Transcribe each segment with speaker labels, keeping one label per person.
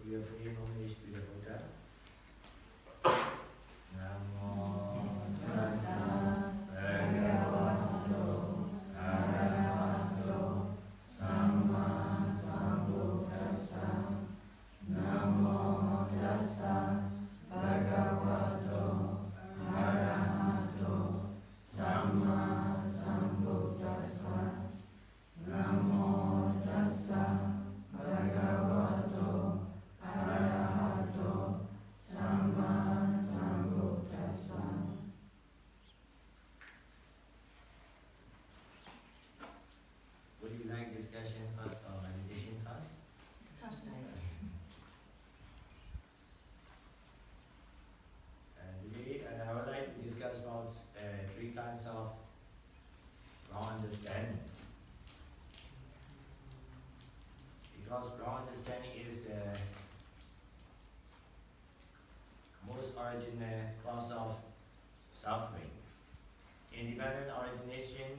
Speaker 1: we are paying homage to the Buddha. Namo Tassa Bhagavato Arahato Samma Sambuddhassa. Namo Tassa Bhagavato Arahato Samma Sambuddhassa. Namo Tassa Bhagavato Arahato Samma Sambuddhassa. Would you like discussion first or meditation first?
Speaker 2: Discussion.
Speaker 1: Today I would like to discuss about three kinds of wrong understanding. Because wrong understanding is the most original cause of suffering. Independent origination,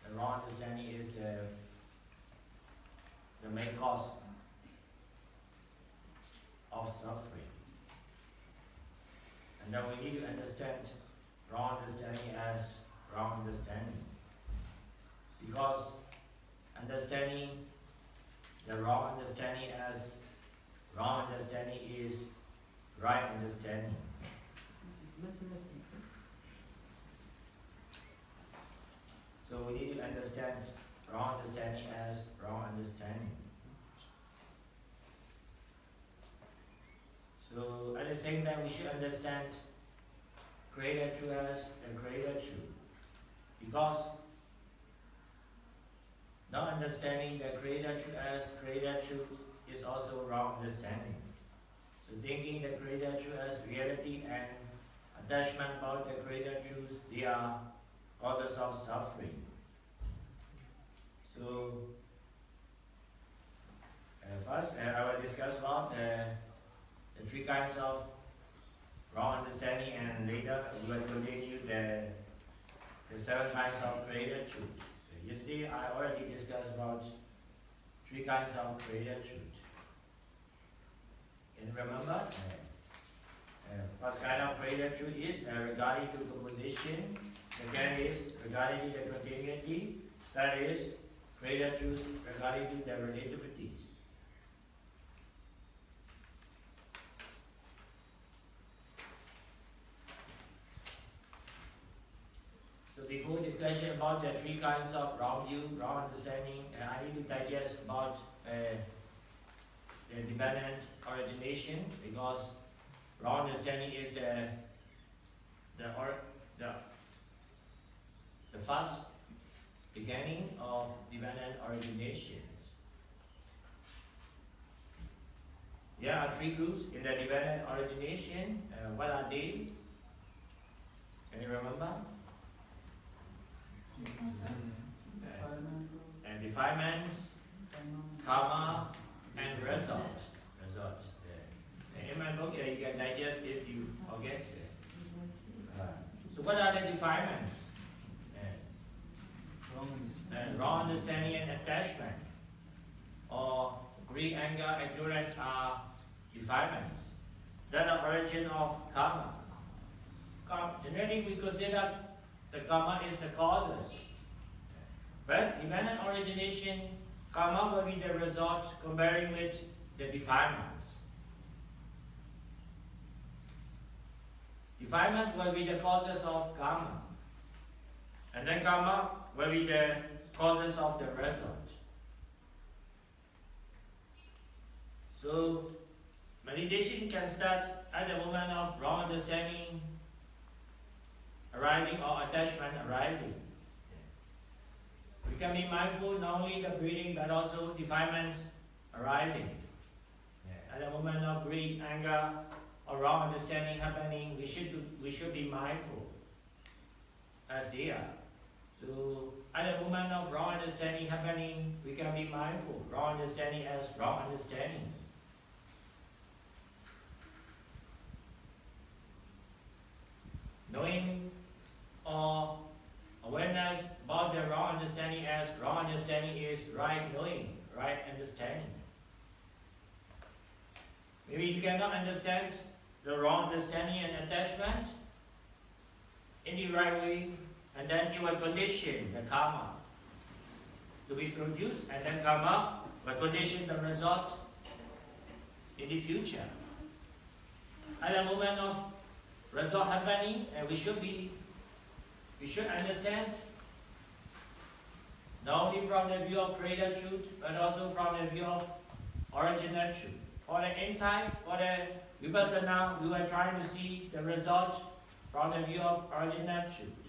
Speaker 1: the wrong understanding is the main cause of suffering. And then we need to understand wrong understanding as wrong understanding. Because understanding the wrong understanding as wrong understanding is right understanding.
Speaker 2: This is mathematical.
Speaker 1: So we need to understand wrong understanding as wrong understanding. So at the same time we should understand greater truth as the greater truth. Because not understanding the greater truth as greater truth is also wrong understanding. So thinking the greater truth as reality and attachment about the greater truth, they are causes of suffering. So first I will discuss about the three kinds of wrong understanding, and later we will continue the seven kinds of greater truth. Yesterday I already discussed about three kinds of greater truth. And remember, first kind of greater truth is regarding to composition. Second is regarding to the continuity. Third is greater truth regarding to the relativities. So before discussion about the three kinds of wrong view, wrong understanding, I need to digest about the dependent origination, because wrong understanding is the first beginning of dependent origination. There are three groups in the dependent origination. What are they? Can you remember? And defilements, karma, and results. In my book, you can digest if you forget. So what are the defilements? Wrong understanding and attachment, or greed, anger, ignorance are defilements. That are origin of karma. Generally, we consider the karma is the causes. But dependent origination, karma will be the result comparing with the defilements. Defilements will be the causes of karma. And then karma will be the causes of the result. So meditation can start at the moment of wrong understanding arising or attachment arising. We can be mindful not only the breathing but also defilements arising. At the moment of greed, anger, or wrong understanding happening, we should be mindful as they are. So at the moment of wrong understanding happening, we can be mindful. Wrong understanding as wrong understanding. Knowing or awareness about the wrong understanding as wrong understanding is right knowing, right understanding. Maybe you cannot understand the wrong understanding and attachment in the right way, and then you will condition the karma to be produced, and then karma will condition the result in the future. At the moment of result happening, we should understand not only from the view of greater truth, but also from the view of original truth. For the insight, for the Vipassana, we were trying to see the result from the view of original truth.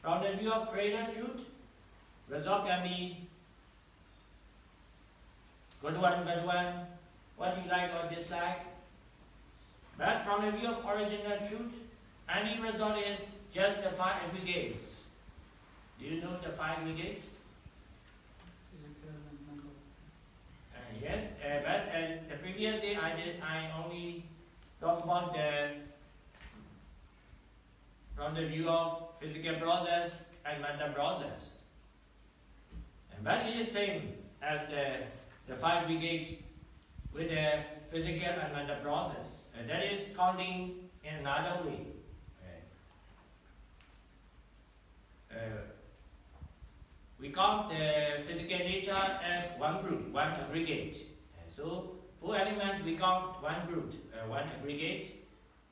Speaker 1: From the view of greater truth, result can be good one, bad one, what you like or dislike. But from the view of original truth, any result is just the 5 aggregates. Do you know the 5 aggregates?
Speaker 2: Physical and mental.
Speaker 1: Yes, but the previous day I only talked about from the view of physical process and mental process. But it is same as the 5 aggregates with the physical and mental process. That is counting in another way. We count the physical nature as one group, one aggregate. So 4 elements we count one group, one aggregate,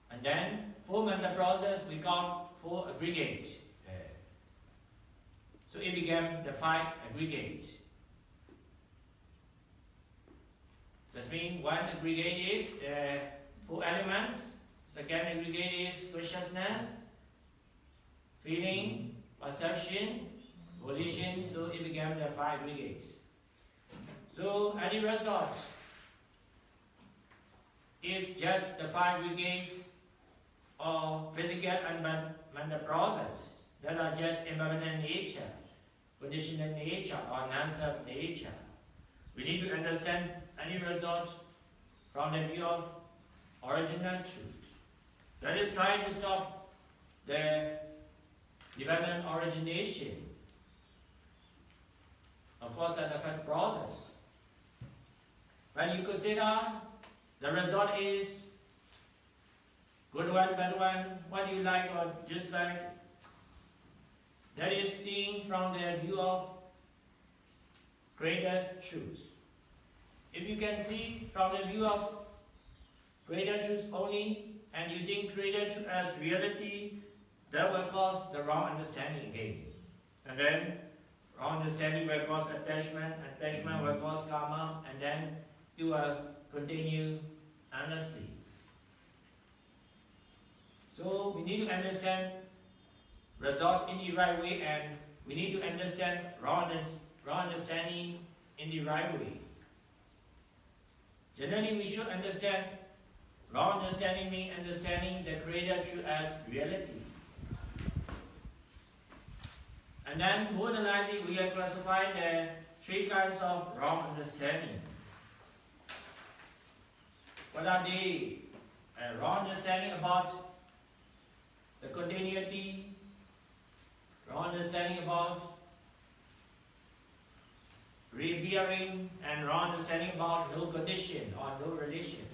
Speaker 1: and then 4 mental process we count 4 aggregates. So it became the 5 aggregates. That means one aggregate is 4 elements. Second aggregate is consciousness, feeling, perception, volition. So it became the 5 aggregates. So any result is just the 5 aggregates of physical and mental process that are just impermanent nature, conditional nature, or non-self nature. We need to understand any result from the view of original truth. That is trying to stop the dependent origination of cause and effect process. When you consider the result is good one, bad one, what do you like or dislike, that is seen from the view of greater truth. If you can see from the view of greater truth only, and you think greater truth as reality, that will cause the wrong understanding again. And then wrong understanding will cause attachment, attachment will cause karma, and then you will continue endlessly. So we need to understand result in the right way, and we need to understand wrong understanding in the right way. Generally, we should understand wrong understanding means understanding the greater truth as reality. And then more than likely, we have classified the 3 kinds of wrong understanding. What are they? Wrong understanding about the continuity, wrong understanding about reappearing, and wrong understanding about no condition or no relation.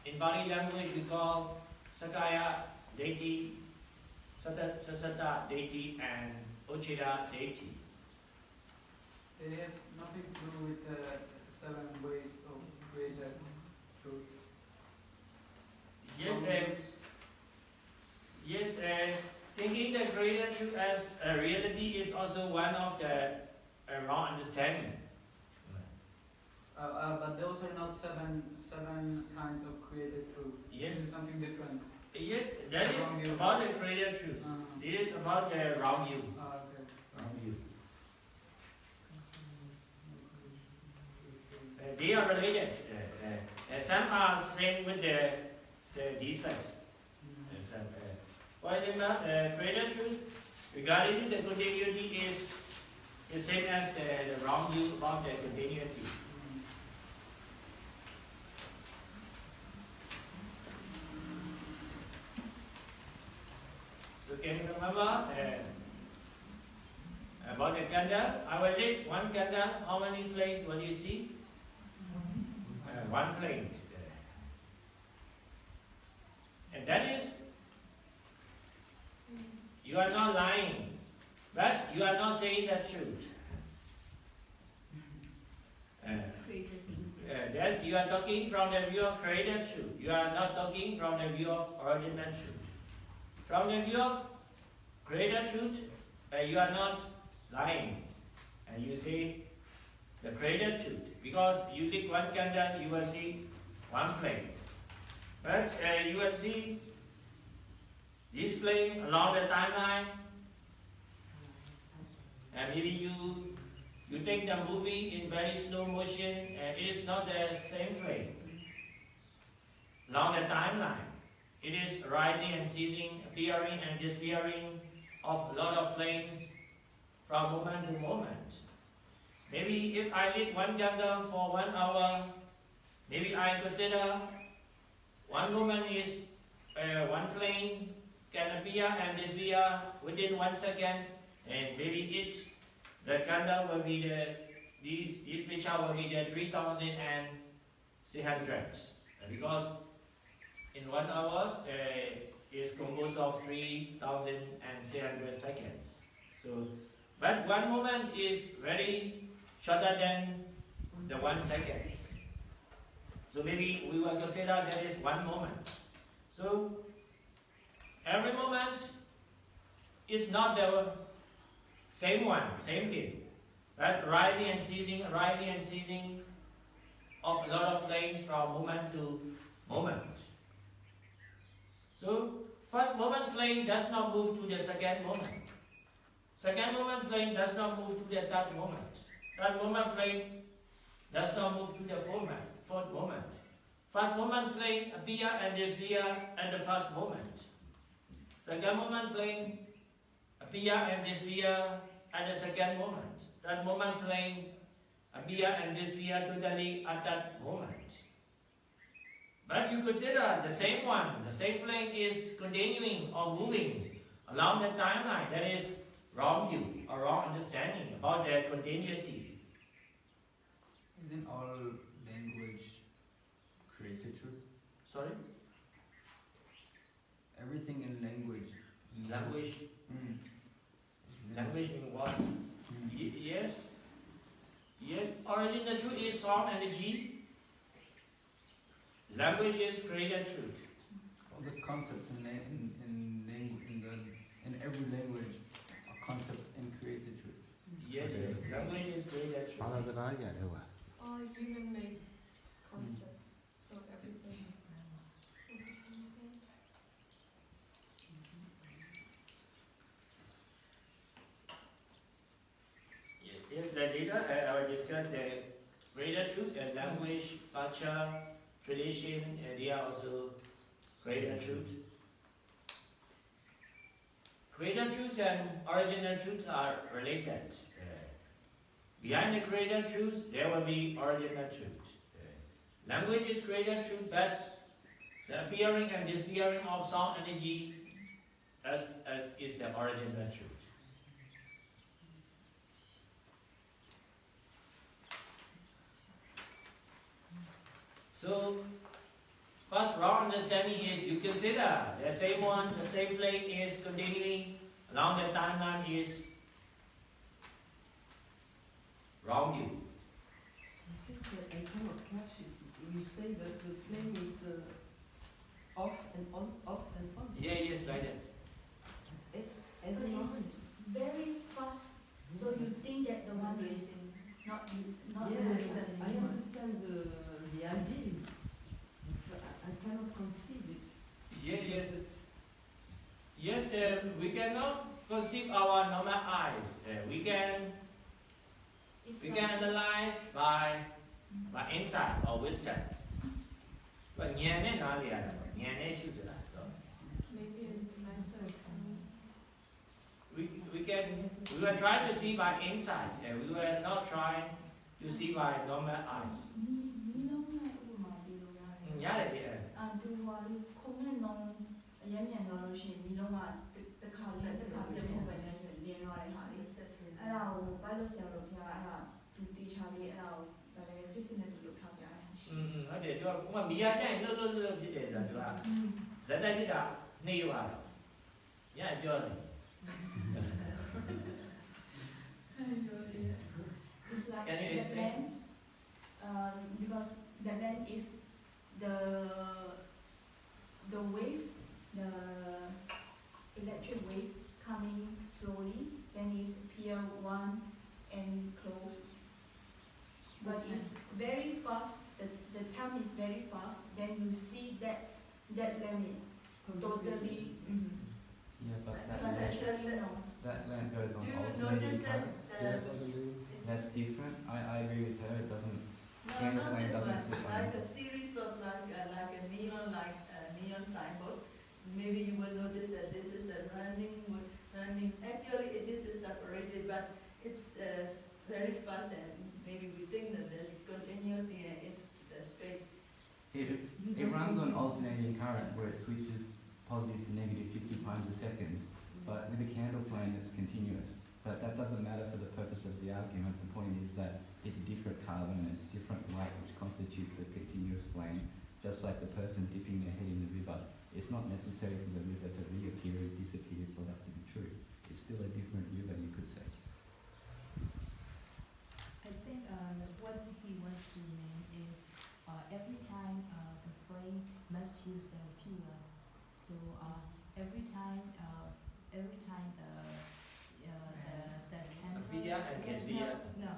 Speaker 1: In Bali language, we call Sakaya deity, Sasata deity, and Uchida deity.
Speaker 2: They have nothing to do with the 7 ways of greater truth.
Speaker 1: Yes, thinking the greater truth as a reality is also one of the wrong understanding.
Speaker 2: But those are not seven kinds of created truth.
Speaker 1: Yes.
Speaker 2: This is something different.
Speaker 1: Yes, that is about the greater truth. It is about the wrong view.
Speaker 2: Okay.
Speaker 1: Wrong view. They are related. Some are same with the defects. For example, greater truth regarding the continuity is same as the wrong view about the continuity. So can you remember about the candle? I will lit 1 candle. How many flames will you see? one flame. And that is, you are not lying, but you are not saying the truth. Yes, you are talking from the view of created truth. You are not talking from the view of original truth. From the view of created truth, you are not lying. And you say the created truth. Because you take one candle, you will see one flame. But you will see this flame along the timeline. And maybe you take the movie in very slow motion, and it is not the same flame. Along the timeline, it is rising and ceasing, appearing and disappearing of a lot of flames from moment to moment. Maybe if I lit one candle for 1 hour, maybe I consider one moment is one flame can appear and disappear within 1 second, and maybe the candle will be this picture will be the 3,600, because in 1 hour is composed of 3,600 seconds. So, but one moment is very shorter than the 1 second. So maybe we will consider that is one moment. So every moment is not the same one, same thing, but rising and ceasing of a lot of flames from moment to moment. So first moment flame does not move to the second moment. Second moment flame does not move to the third moment. Third moment flame does not move to the fourth moment. First moment flame appear and disappear at the first moment. Second moment flame appear and disappear at the second moment. Third moment flame appear and disappear totally at that moment. But you consider the same one, the same flame is continuing or moving along the timeline. That is wrong view or wrong understanding about their continuity.
Speaker 2: Isn't all language created truth?
Speaker 1: Sorry?
Speaker 2: Everything in language.
Speaker 1: Language? Language means what? Yes. Yes, original truth is sound energy. Language is created truth.
Speaker 2: All the concepts in every language are concepts in created truth.
Speaker 1: Yes, language is created truth.
Speaker 3: Or human-made concepts. So everything is a concept.
Speaker 1: Yes, the later I will discuss the created truth and language, culture, tradition, they are also created truth. Created truth and original truth are related. Behind the created truth, there will be original truth. Language is created truth, but the appearing and disappearing of sound energy is the original truth. So, first wrong understanding is you consider the same one, the same flame is continuing along the timeline is wrong view.
Speaker 4: I think that I cannot catch it. You say that the flame is off and on, off and on.
Speaker 1: Yeah, yes, like that.
Speaker 4: Every
Speaker 5: But it's
Speaker 4: moment.
Speaker 5: very fast, so you think that the one is not
Speaker 4: Yes,
Speaker 5: related
Speaker 4: I
Speaker 5: anymore.
Speaker 4: understand the idea. I cannot conceive it.
Speaker 1: Yes, yes.
Speaker 4: Because it's
Speaker 1: Yes, we cannot conceive our normal eyes. We can analyze by insight or wisdom. But maybe we will try to see by insight. We will not try to see by normal eyes.
Speaker 5: မီးလုံးနဲ့ဥပမာပေးလို့ရတယ်
Speaker 1: ရတယ်
Speaker 5: သူဟိုလေခုံနဲ့နောင်အရင်မြန်သွားလို့ရှိရင်မီးလုံးကတစ်ခါပြတ်ဖို့ပဲလဲဆိုရင်လင်းသွားတဲ့ဟာလေးအဲ့ဒါကိုဘိုက်လို့ဆရာတို့ဖျားအဲ့ဒါသူတေချာလေးအဲ့ဒါကိုဗာလဲ physics နဲ့တူလို့ထောက်ပြရတယ်
Speaker 1: ဟုတ်တယ် တယ်သူကဟိုမှာမီယာကျရင်လှုပ်ဖြစ်တယ်ဆိုတာသူကဇက်တိုက်ဖြစ်တာနေရွာတော့ညပြောတယ်
Speaker 5: It's like
Speaker 1: Can you
Speaker 5: that
Speaker 1: explain?
Speaker 5: land, because that land, if the wave, the electric wave coming slowly, then it's appear one and close. But if very fast, the time is very fast, then you see that land is totally.
Speaker 6: Yeah, but
Speaker 5: But actually no.
Speaker 6: that lamp goes on
Speaker 7: Do you
Speaker 6: alternating
Speaker 7: notice that
Speaker 6: current. That's different. I agree with her. It doesn't.
Speaker 7: no,
Speaker 6: Candle
Speaker 7: not
Speaker 6: flame
Speaker 7: this
Speaker 6: doesn't
Speaker 7: one,
Speaker 6: flip on.
Speaker 7: like a series of like a neon signboard. Maybe you will notice that this is a running. Actually, it is separated, but it's very fast, and maybe we think that it continuously it's straight.
Speaker 6: It runs on alternating current where it switches positive to negative 50 times a second. But with a candle flame, it's continuous. But that doesn't matter for the purpose of the argument. The point is that it's different carbon and it's different light which constitutes the continuous flame. Just like the person dipping their head in the river, it's not necessary for the river to reappear and disappear for that to be true. It's still a different river, you could say.
Speaker 8: I think what he wants to mean is every time the flame must use the fuel. So every time the candle.
Speaker 1: Apiya and Kesviya.
Speaker 8: No,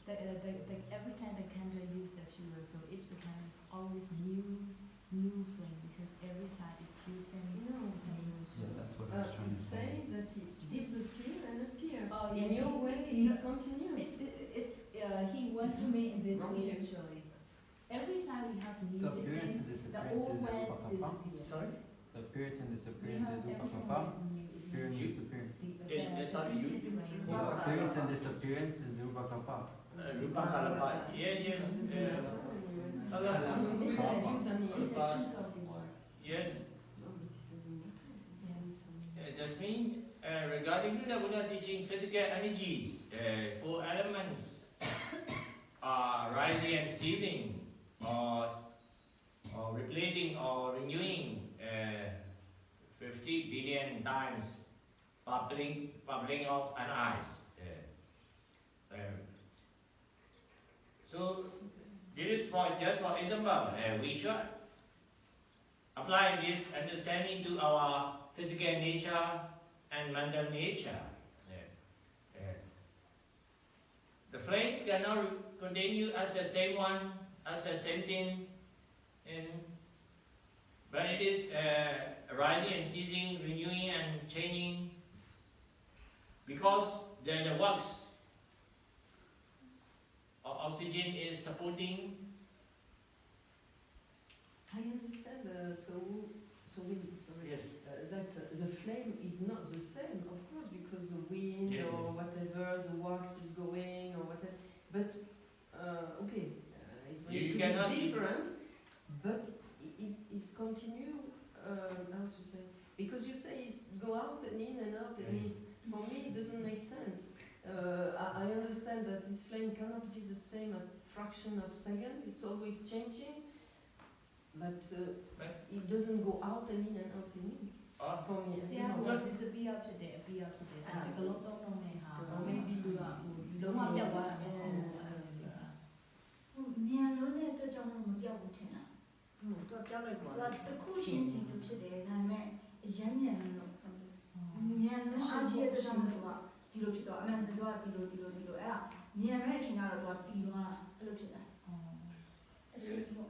Speaker 8: every time the candle use the fuel, so it becomes always new flame because every time it's using
Speaker 4: No.
Speaker 8: new.
Speaker 6: Yeah, that's what I was trying to
Speaker 4: It's
Speaker 6: say.
Speaker 4: saying that it disappear and appear.
Speaker 8: Oh,
Speaker 4: In your way, it's continuous.
Speaker 8: It's he wants to make it this way actually. Every time we have new
Speaker 2: The appearance
Speaker 8: things,
Speaker 2: and
Speaker 8: the
Speaker 2: disappearance
Speaker 8: old
Speaker 2: is
Speaker 8: one
Speaker 2: the Vipassana.
Speaker 8: disappears.
Speaker 1: Sorry?
Speaker 2: The appearance and
Speaker 8: We
Speaker 2: disappearance
Speaker 8: have
Speaker 2: is
Speaker 8: every
Speaker 2: Vipassana.
Speaker 8: time new
Speaker 2: Appearance and disappearance.
Speaker 1: Sorry, you-
Speaker 2: The appearance and disappearance is Vipassana.
Speaker 1: Rupa Kalapa. Yes. Yes. That means regarding to the Buddha teaching, physical energies, four elements are rising and ceasing, or replacing or renewing 50 billion times, bubbling of an ice. So this is just for example. We should apply this understanding to our physical nature and mental nature. The flames cannot continue as the same one, as the same thing, but it is rising and ceasing, renewing and changing, because the works of oxygen is supporting.
Speaker 4: I understand, Soe Win, sorry,
Speaker 1: Yes.
Speaker 4: that the flame is not the same, of course, because the wind
Speaker 1: Yes.
Speaker 4: or whatever, the wax is going or whatever. But okay, it's
Speaker 1: You
Speaker 4: going to
Speaker 1: cannot
Speaker 4: be
Speaker 1: see-
Speaker 4: different, but it's continue. How to say? Because you say it's go out and in and out and in. For me, it doesn't make sense. I understand that this flame cannot be the same at fraction of second. It's always changing, but it doesn't go out and in and out and in. For me, I
Speaker 8: တရား
Speaker 4: don't
Speaker 8: ဟို
Speaker 4: know.
Speaker 8: disappear ဖြစ်တယ် appear ဖြစ်တယ်ဒါစကလုံးသုံးလုံးနဲ့ဟာ
Speaker 4: Maybe
Speaker 8: သူကလုံးဝပြောက်သွားတာမဟုတ်ဘူးအဲ့လိုပြောတာ
Speaker 5: မြန်လုံးတဲ့အတွက်ကြောင့်မပြောက်ဘူးထင်တာ
Speaker 7: တော့ပြောင်းလိုက်ပါ
Speaker 5: သူကတစ်ခုချင်းစီသူဖြစ်တယ်ဒါပေမဲ့အရင်မြန်လို့မြန်လို့ရှိကြီးတဲ့အတွက်ကြောင့်သူကဒီလိုဖြစ်တော့အမှန်ဆိုတော့ဒီလိုအဲ့ဒါမြန်တဲ့အချိန်ကတော့သူကတီးသွားတာအဲ့လိုဖြစ်တာအရှိပေါ့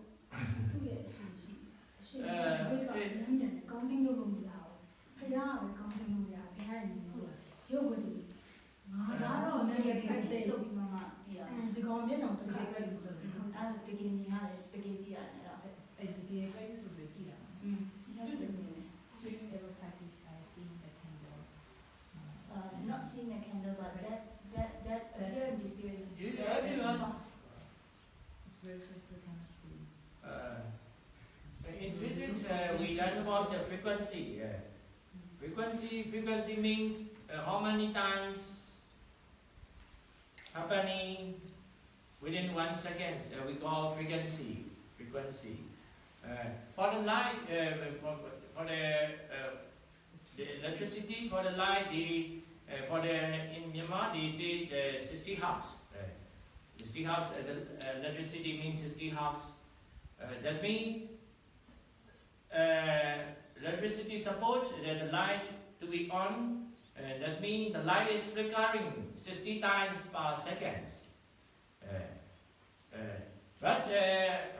Speaker 5: သူ့ရဲ့အရှိဘိတ်ကမြန်ကောင်းတင်းလို့မရဘူးဖယားကပဲကောင်းတင်းလို့ရဖယားရဲ့ရုပ်ကလေးငါဒါတော့တကယ် practice လုပ်ပြီးမှတီးရတယ်ဒီကောင်မျက်တောင်တစ်ခါပဲဆိုတော့အဲ့တကယ်မြင်ရတယ်တကယ်တီးရတယ်အဲ့ဒါ
Speaker 8: အဲ့တကယ် practice ဆိုပြီးကြည့်တာ
Speaker 5: ကျွတ်တယ်မြင်တယ်
Speaker 8: ever practice I see the candle
Speaker 5: not seeing a candle, but that appear in this period is
Speaker 1: You-
Speaker 5: very
Speaker 1: everyone-
Speaker 5: fast.
Speaker 8: it's very first I cannot see
Speaker 1: In physics, we learn about the frequency. Frequency means how many times happening within 1 second. We call frequency. frequency. For the light, for the electricity, for the light, in Myanmar they say the 60 hertz. 60 hertz, the electricity means 60 hertz. That means electricity support the light to be on. That means the light is flickering 60 times per second. But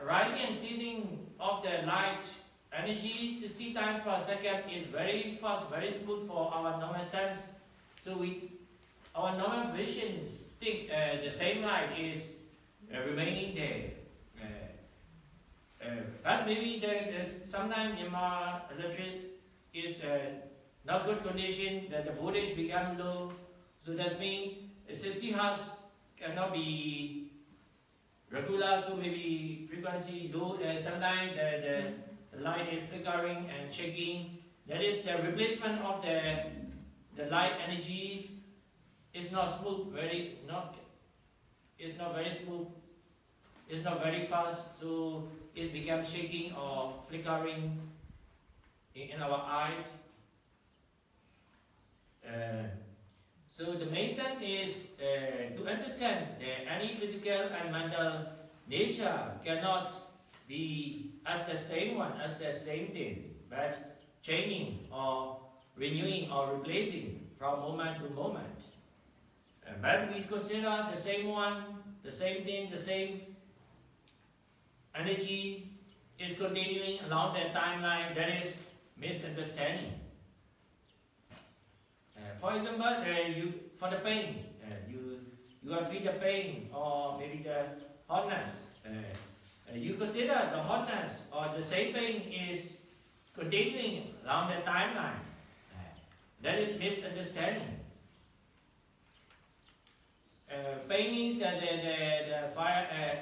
Speaker 1: rising and ceasing of the light energy 60 times per second is very fast, very smooth for our normal sense. So our normal visions think the same light is remaining there. But maybe sometimes Myanmar electric is not good condition, that the voltage become low. So that means 60 hertz cannot be regular, so maybe frequency low. Sometimes the light is flickering and shaking. That is the replacement of the light energies is not smooth, it's not very smooth, it's not very fast, so it becomes shaking or flickering in our eyes. So the main sense is to understand that any physical and mental nature cannot be as the same one, as the same thing, but changing or renewing or replacing from moment to moment. But we consider the same one, the same thing, the same energy is continuing along the timeline. That is misunderstanding. For example, for the pain, you will feel the pain or maybe the hotness. You consider the hotness or the same pain is continuing along the timeline. That is misunderstanding. Pain means that the fire,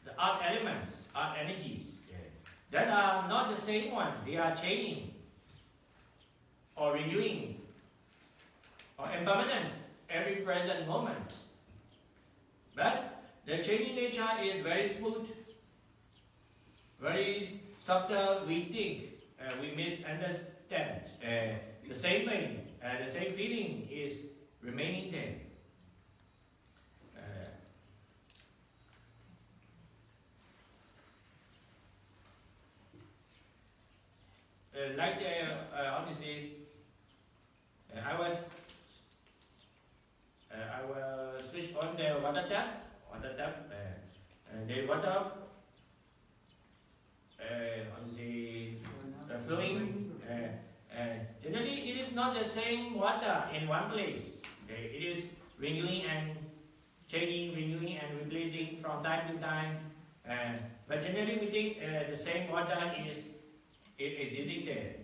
Speaker 1: the earth elements, earth energies, that are not the same one. They are changing or renewing or impermanent every present moment. But the changing nature is very smooth, very subtle. We think, we misunderstand. The same pain, the same feeling is remaining there. Like obviously, I will switch on the water tap. The water obviously flowing. Generally, it is not the same water in one place. It is renewing and changing, renewing and replacing from time to time. But generally, we think the same water is existing there.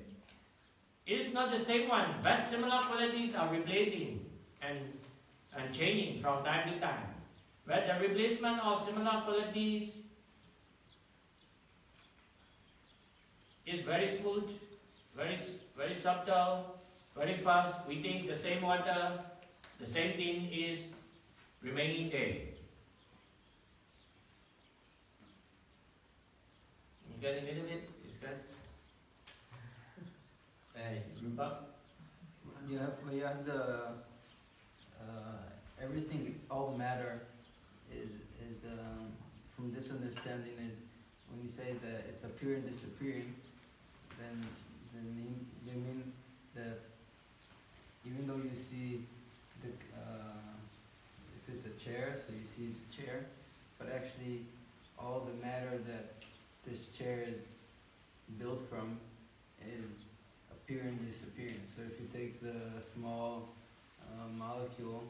Speaker 1: It is not the same one, but similar qualities are replacing and changing from time to time. But the replacement of similar qualities is very smooth, very subtle, very fast. We think the same water, the same thing is remaining there. You get a little bit discussed?
Speaker 9: You have the everything, all matter is from this understanding is when you say that it's appearing, disappearing, then you mean that even though you see the if it's a chair, so you see the chair, but actually all the matter that this chair is built from is appearing, disappearing. So if you take the small molecule,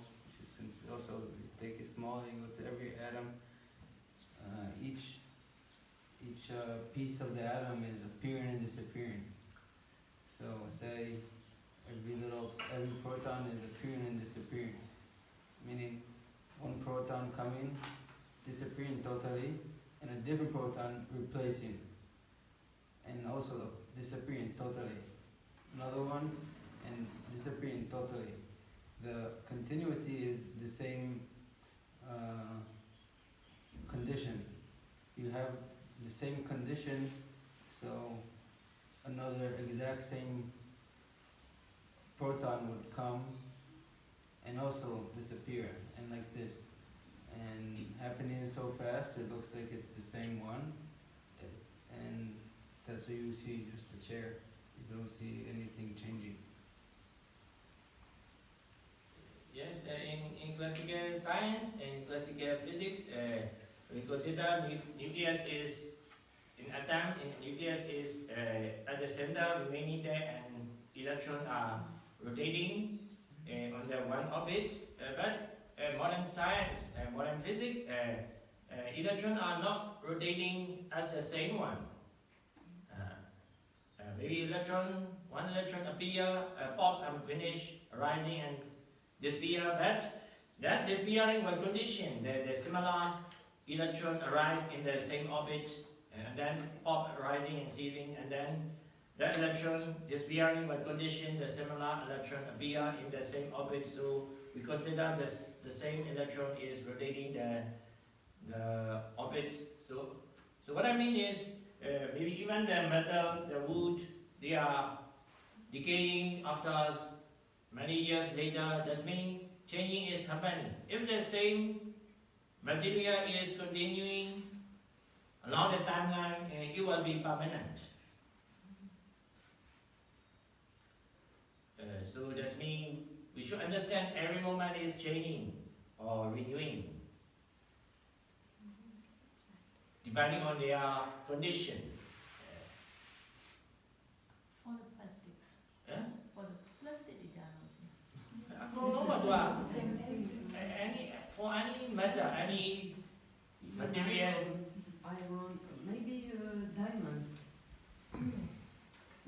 Speaker 9: which is also, you take it small, you go to every atom, each piece of the atom is appearing and disappearing. So say every proton is appearing and disappearing, meaning one proton coming, disappearing totally, and a different proton replacing, and also disappearing totally. Another one and disappearing totally. The continuity is the same condition. You have the same condition, so another exact same proton would come and also disappear, and like this, and happening so fast it looks like it's the same one, and that's what you see, just the chair. You don't see anything changing.
Speaker 1: Yes, in classical science and classical physics, we consider nucleus is in atom. Nucleus is at the center, remaining there, and electrons are rotating on the one orbit. But modern science, modern physics, electrons are not rotating as the same one. Maybe one electron appear, pops and finish rising and disappear, but that disappearing will condition the similar electron arise in the same orbit, and then pop rising and ceasing, and then that electron disappearing will condition the similar electron appear in the same orbit. So we consider the same electron is rotating the orbits. So what I mean is, maybe even the metal, the wood, they are decaying after many years later. That means changing is happening. If the same material is continuing along the timeline, it will be permanent. So that means we should understand every moment is changing or renewing, depending on their condition.
Speaker 8: For the plastics.
Speaker 1: Yeah?
Speaker 8: For the plastic design
Speaker 1: For any matter, any material.
Speaker 4: Iron, maybe diamond.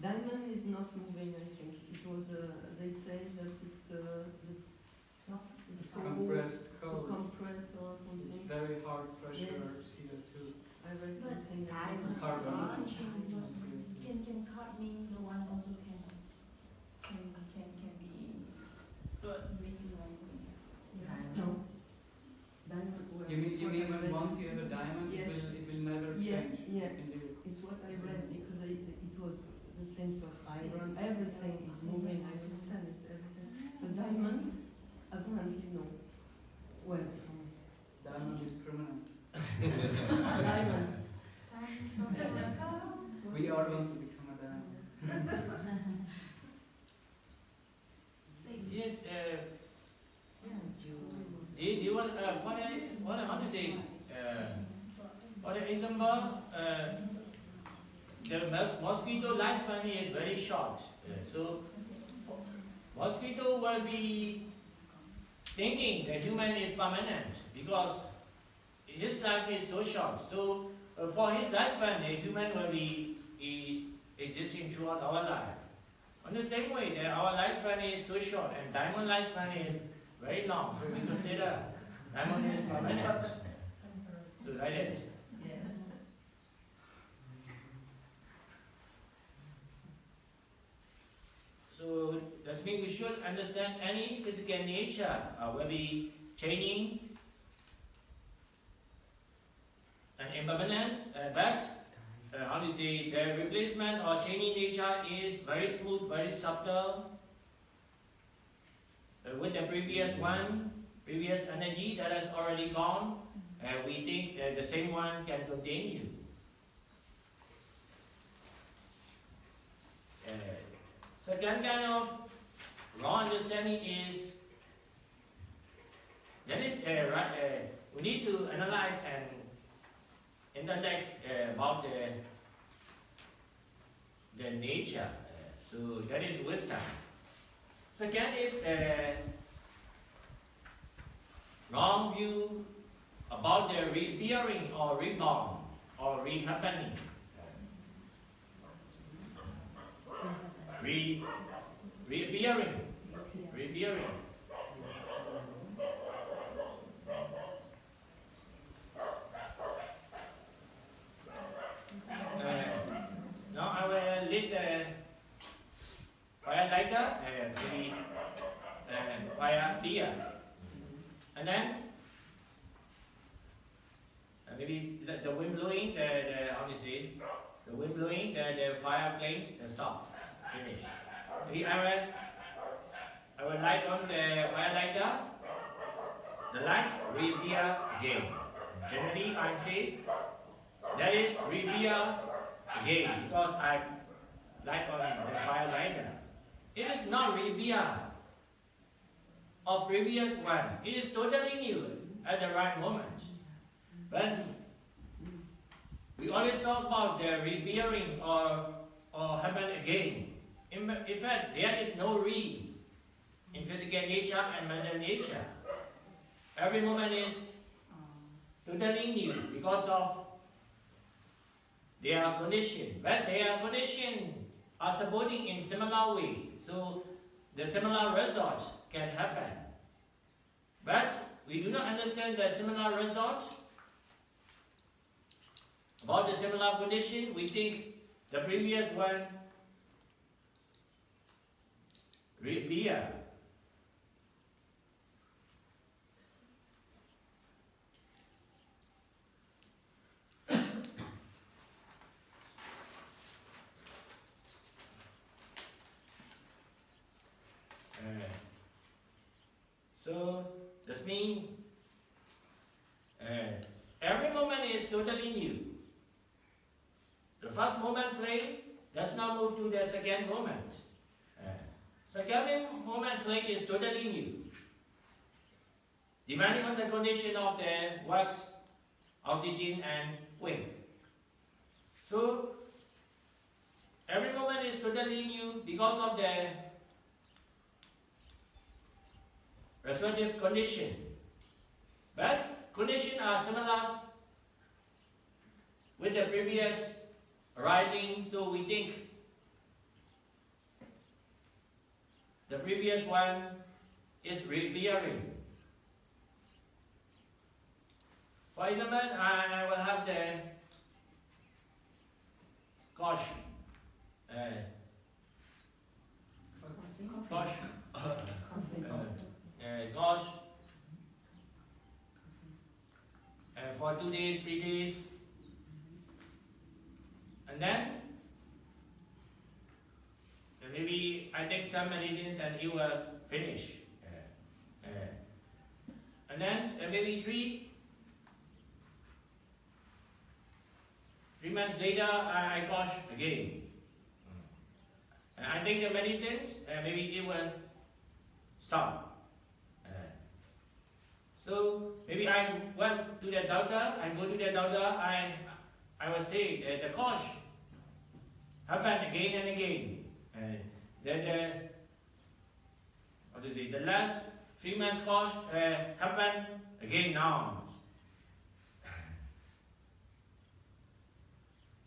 Speaker 4: Diamond is not moving, I think. It was, they say that it's so
Speaker 2: compressed
Speaker 4: so
Speaker 2: coal.
Speaker 4: compressed or
Speaker 2: It's
Speaker 4: something.
Speaker 2: very hard pressure
Speaker 4: Yeah.
Speaker 2: CO2.
Speaker 4: I read
Speaker 5: But
Speaker 4: something.
Speaker 5: diamonds
Speaker 2: Carbon.
Speaker 5: are can carbon the one also can be missing one thing.
Speaker 4: No. Diamond. Well,
Speaker 2: You mean when
Speaker 4: read.
Speaker 2: once you have a diamond,
Speaker 4: Yes.
Speaker 2: it will never
Speaker 4: Yeah,
Speaker 2: change.
Speaker 4: yeah.
Speaker 2: You can do it.
Speaker 4: It's what I read because it was the sense of iron. Everything is moving. I understand it's everything. The diamond, apparently no. Well,
Speaker 2: Diamond is permanent.
Speaker 4: diamond.
Speaker 2: We are going to become a diamond.
Speaker 1: Yes, they will, how to say, for example, the mosquito lifespan is very short. So, mosquito will be thinking the human is permanent because his life is so short. So, for his lifespan, the human will be existing throughout our life. In the same way, our lifespan is so short and diamond lifespan is very long. So we consider diamond is permanent. So like that. So that means we should understand any physical nature will be changing and impermanence, but how do you say, the replacement or changing nature is very smooth, very subtle. With the previous energy that has already gone, we think the same one can continue. Second kind of wrong understanding is that is we need to analyze and intellect about the nature. So that is wisdom. Second is wrong view about the reappearing or reborn or re-happening. Reappearing. Now I will lit the fire lighter, maybe fire beer, and then maybe the wind blowing, how the wind blowing, the fire flames, they stop, finish. Maybe I will light on the fire lighter, the light reappear again. Generally, I say that is reappear again because I light on the fire lighter. It is not reappear of previous one. It is totally new at the right moment. But we always talk about the reappearing or happen again. In fact, there is no re in physical nature and mental nature. Every moment is totally new because of their condition. But their condition are supporting in similar way. So the similar results can happen. But we do not understand the similar result. About the similar condition, we think the previous one reappear. So this means every moment is totally new. The first moment flame does not move to the second moment. Second moment flame is totally new. Depending on the condition of the wax, oxygen and wind. So every moment is totally new because of the respective condition. But conditions are similar with the previous arising, so we think the previous one is reappearing. For example, I will have the gosh, gosh, for 2 days, 3 days, and then maybe I take some medicines and it will finish. And then maybe 3 months later, I gosh again. And I take the medicines, maybe it will stop. So maybe I went to the doctor, I go to the doctor, I will say that the gosh happen again and again. The last 3 months gosh happen again now.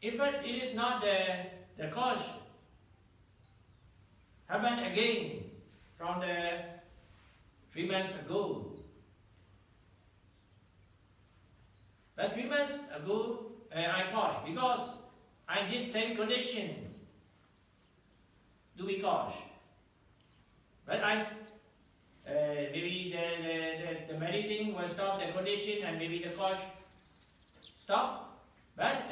Speaker 1: In fact, it is not the gosh happen again from the 3 months ago. But 3 months ago, I gosh because I did same condition to be gosh. But maybe the medicine will stop the condition and maybe the gosh stop. But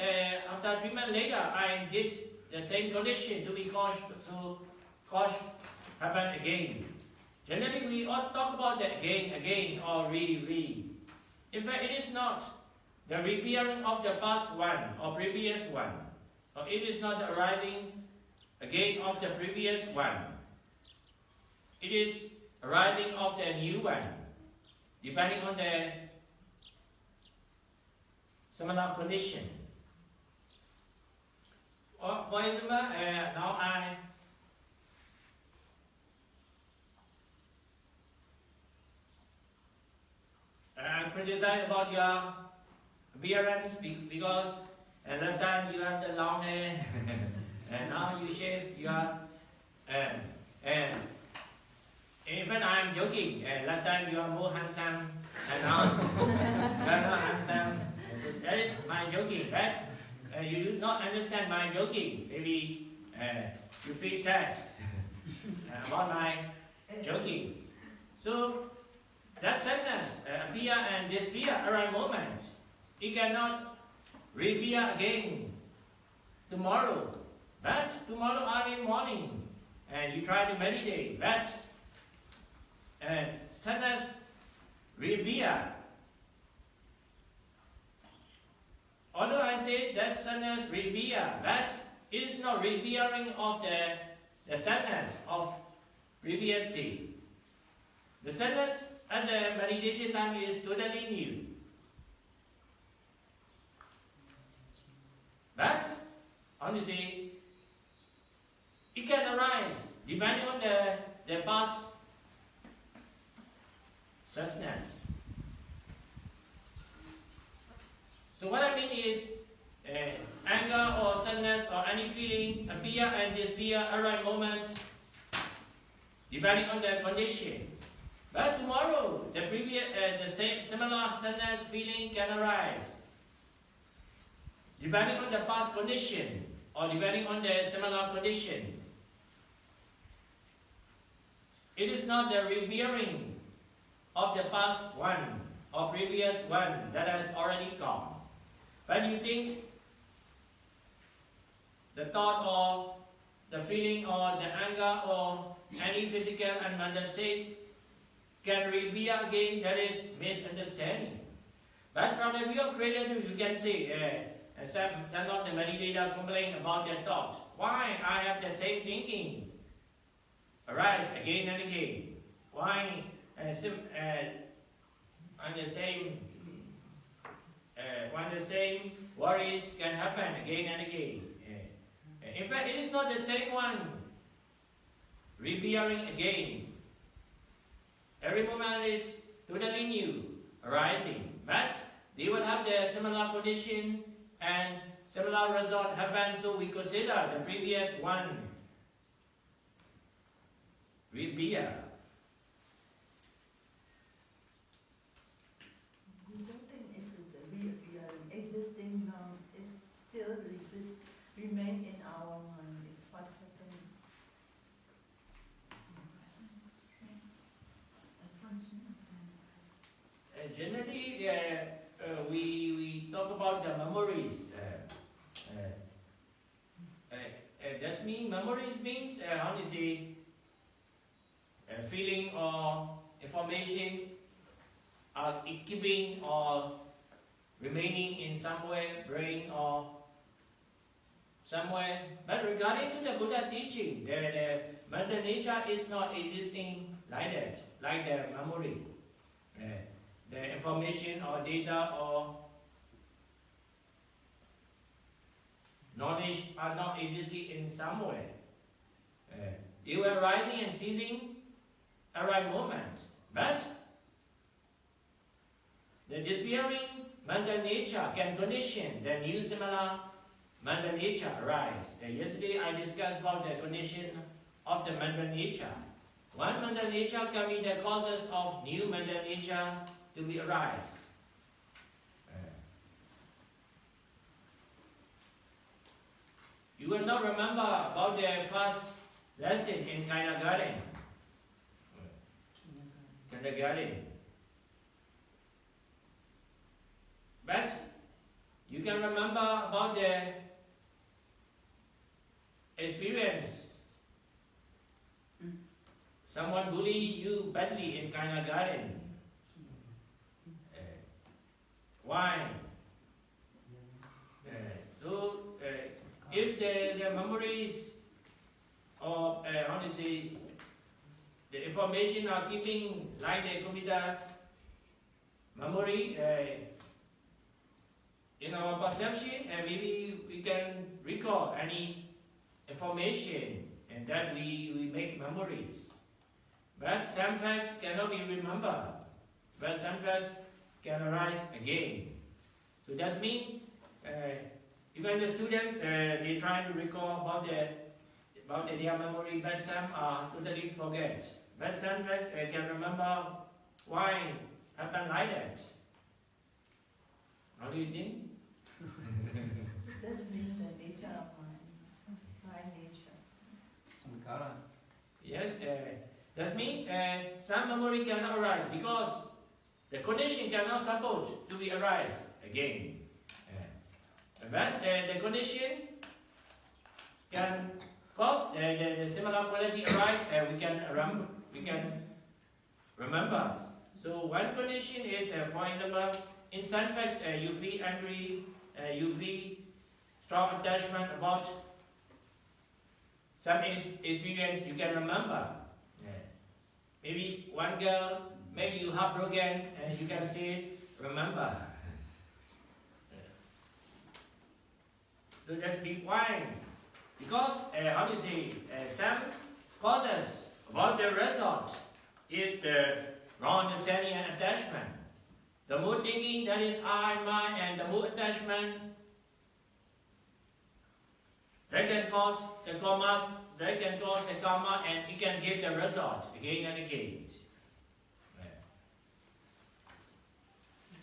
Speaker 1: after 3 months later, I did the same condition to be gosh, so gosh happened again. Generally, we all talk about the again, or re. In fact, it is not the reappearing of the past one or previous one, or it is not the arising again of the previous one. It is arising of the new one, depending on the similar condition. For example, now I criticize about your appearance because last time you have the long hair and now you shave your in fact I am joking. Last time you are more handsome and now you are not handsome. So that is my joking, but you do not understand my joking. Maybe you feel sad about my joking. So that sadness appear and disappear around moment. It cannot reappear again tomorrow. But tomorrow early morning, and you try to meditate, but sadness will be a. Although I say that sadness will be a, but it is not reappearing of the sadness of previous day. The sadness at the meditation time is totally new. But, honestly, it can arise depending on the past sadness. So what I mean is, anger or sadness or any feeling appear and disappear at right moment, depending on the condition. But tomorrow, the same similar sadness feeling can arise, depending on the past condition or depending on the similar condition. It is not the reappearing of the past one or previous one that has already gone. But you think the thought or the feeling or the anger or any physical and mental state can reappear again, that is misunderstanding. But from the view of creator, you can say, some of the meditators complain about their thoughts. Why I have the same thinking arise again and again? Why the same worries can happen again and again? In fact, it is not the same one reappearing again. Every moment is totally new, arising. But they will have the similar condition and similar result happen, so we consider the previous one reappear.
Speaker 7: We don't think it's a reappearing, existing now. It still exists, remain in our mind. It's what happened.
Speaker 1: Generally, we talk about the memories. That means memories means how do you say feeling or information are keeping or remaining in somewhere, brain or somewhere. But regarding to the Buddha teaching, the mental nature is not existing like that, like the memory. The information or data or knowledge are not existing in somewhere. They were rising and ceasing at right moment. But the disappearing mental nature can condition the new similar mental nature arise. Yesterday I discussed about the condition of the mental nature. One mental nature can be the causes of new mental nature to be arise. You will not remember about the first lesson in kindergarten. But you can remember about the experience. Someone bully you badly in kindergarten. Why? If the memories or how to say the information are keeping like the computer memory in our perception, and maybe we can recall any information and that we make memories. But some facts cannot be remembered, but some facts can arise again. So that means even the students they try to recall about their memory, but some are totally forget. But some facts can remember why happened like that. How do you think?
Speaker 7: That's the nature of mind, mind nature.
Speaker 9: Sankara.
Speaker 1: Yes, that means some memory cannot arise because the condition cannot support to be arise again. But the condition can cause the similar quality arise, and we can remember. So one condition is, for example, in some facts, you feel angry, you feel strong attachment about some experience you can remember. Maybe one girl made you heartbroken, and you can still remember. So just be quiet. Because, how do you say, some causes about the result is the wrong understanding and attachment. The mood thinking, that is I, mine, and the mood attachment, that can cause the karma, and it can give the result again and again.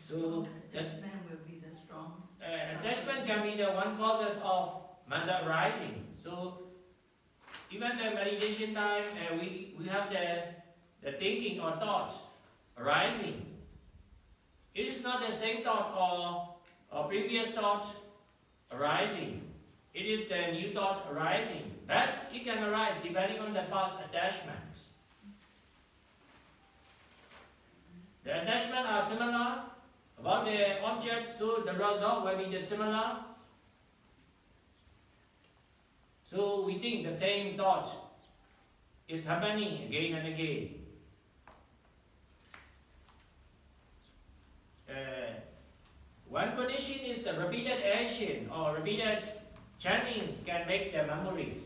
Speaker 1: So,
Speaker 7: attachment will be the strong.
Speaker 1: Attachment can be the one causes of manda arising. So, even the meditation time, we have the thinking or thoughts arising. It is not the same thought or previous thought arising. It is the new thought arising. But it can arise depending on the past attachments. The attachments are similar about the object, so the result will be the similar. So we think the same thought is happening again and again. One condition is the repeated action or repeated chanting can make the memories.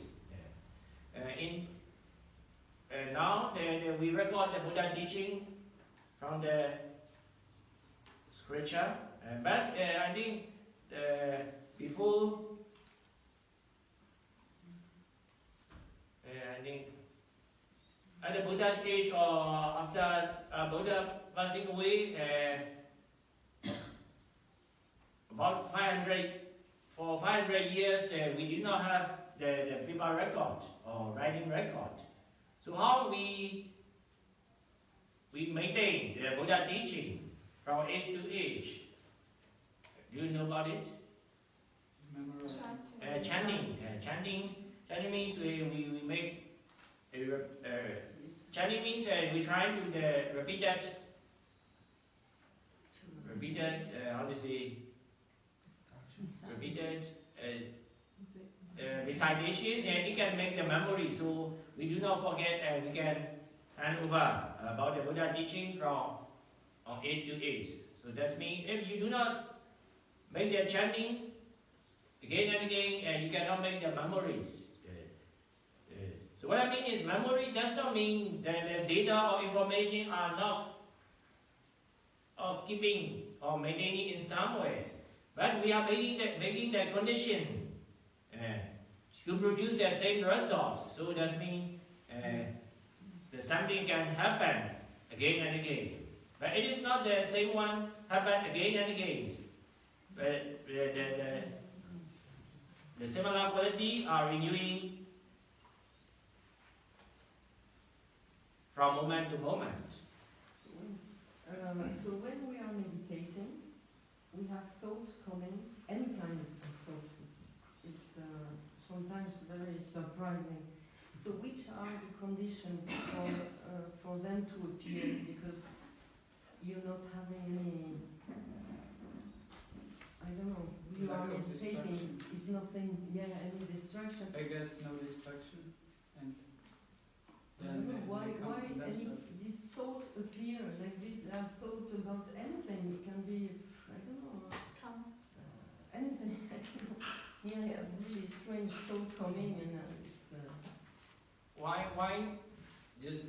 Speaker 1: Now we record the Buddha teaching from the scripture, but I think before, I think at the Buddha's age or after Buddha passing away, about 500 years, we did not have the paper record or writing record. So how we maintain the Buddha teaching from age to age? Do you know about it? Chanting. Chanting means we make chanting means we try to repeat that. How do you say? Repeated recitation, and it can make the memory, so we do not forget, and we can hand over about the Buddha teaching from age to age. So that means if you do not make the chanting again and again, and you cannot make the memories. So what I mean is, memory does not mean that the data or information are not keeping or maintaining in some way. But we are making the condition to produce the same result. So that means that something can happen again and again. But it is not the same one happen again and again. But the similar quality are renewing from moment to moment.
Speaker 4: So when we are meditating, we have thought coming, any kind of thought. It's sometimes very surprising. So which are the conditions for them to appear? Because you're not having any, I don't know, you are meditating, it's nothing, any distraction.
Speaker 2: I guess no distraction. And
Speaker 4: I don't know why any this thought appear like this. I have thought about anything. It can be, I don't know, anything. I don't know. Yeah, I have really strange thought coming, and it's.
Speaker 1: Why? Just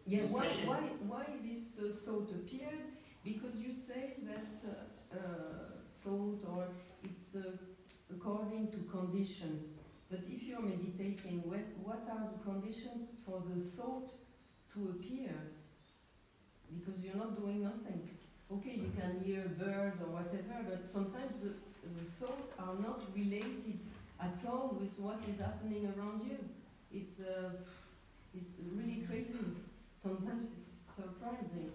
Speaker 4: yeah. Why this thought appeared? Because you say that thought or it's according to conditions. But if you're meditating, what are the conditions for the thought to appear? Because you're not doing nothing. Okay, you can hear a bird or whatever, but sometimes the thoughts are not related at all with what is happening around you. It's really crazy. Sometimes it's surprising.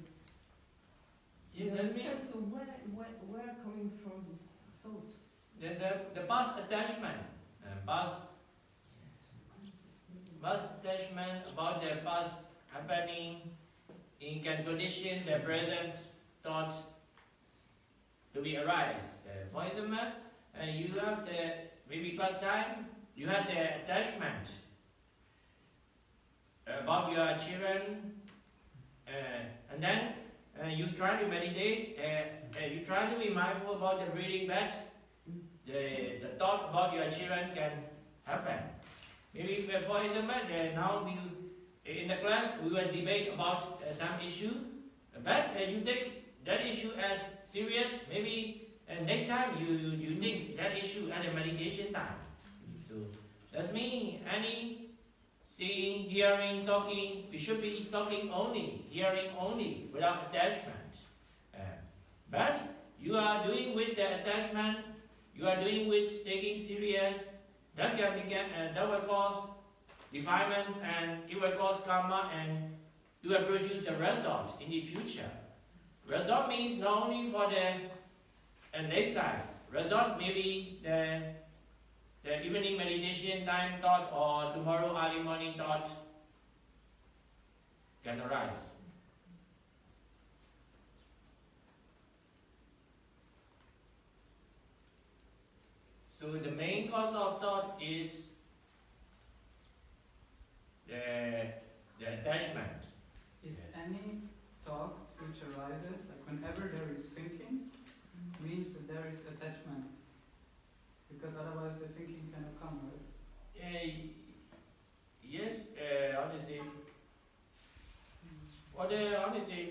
Speaker 1: Yeah, that means
Speaker 4: so where coming from this thought?
Speaker 1: The past attachment, past past attachment about the past happening, it can condition the present thought to be arise. For example, you have the maybe past time, you have the attachment about your children, and then you try to meditate, you try to be mindful about the breathing, but the thought about your children can happen. Maybe for example, now in the class we will debate about some issue, but you take that issue as serious. Maybe next time you think that issue at a meditation time. So that's mean any seeing, hearing, talking, we should be talking only, hearing only, without attachment. But you are doing with the attachment, you are doing with taking serious, that can become, that will cause defilements, and it will cause karma, and it will produce the result in the future. Result means not only for the next life. Result maybe the evening meditation time thought or tomorrow early morning thought can arise. So the main cause of thought is the attachment.
Speaker 2: Is any thought which arises, like whenever there is thinking, means that there is attachment? Because otherwise the thinking cannot come, right?
Speaker 1: Yes, honestly. Honestly.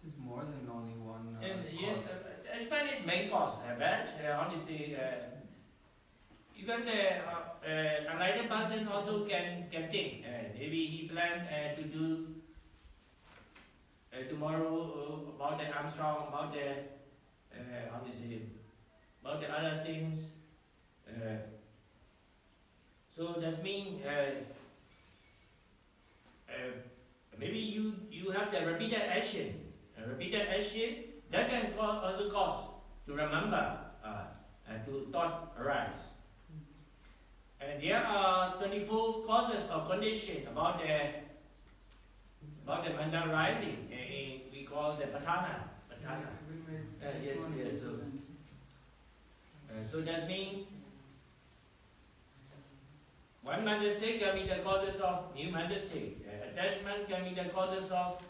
Speaker 9: There's more than only one.
Speaker 1: Yes, attachment is main cause, but honestly, even the enlightened person also can think. Maybe he planned to do tomorrow about the Armstrong, about the about the other things. So that means maybe you have the repeated action. Repeated action that can also cause to remember and to thought arise. And there are 24 causes or conditions about the mental rising. We call the patana. Yes. So that means one mental state can be the causes of new mental state. Attachment can be the causes of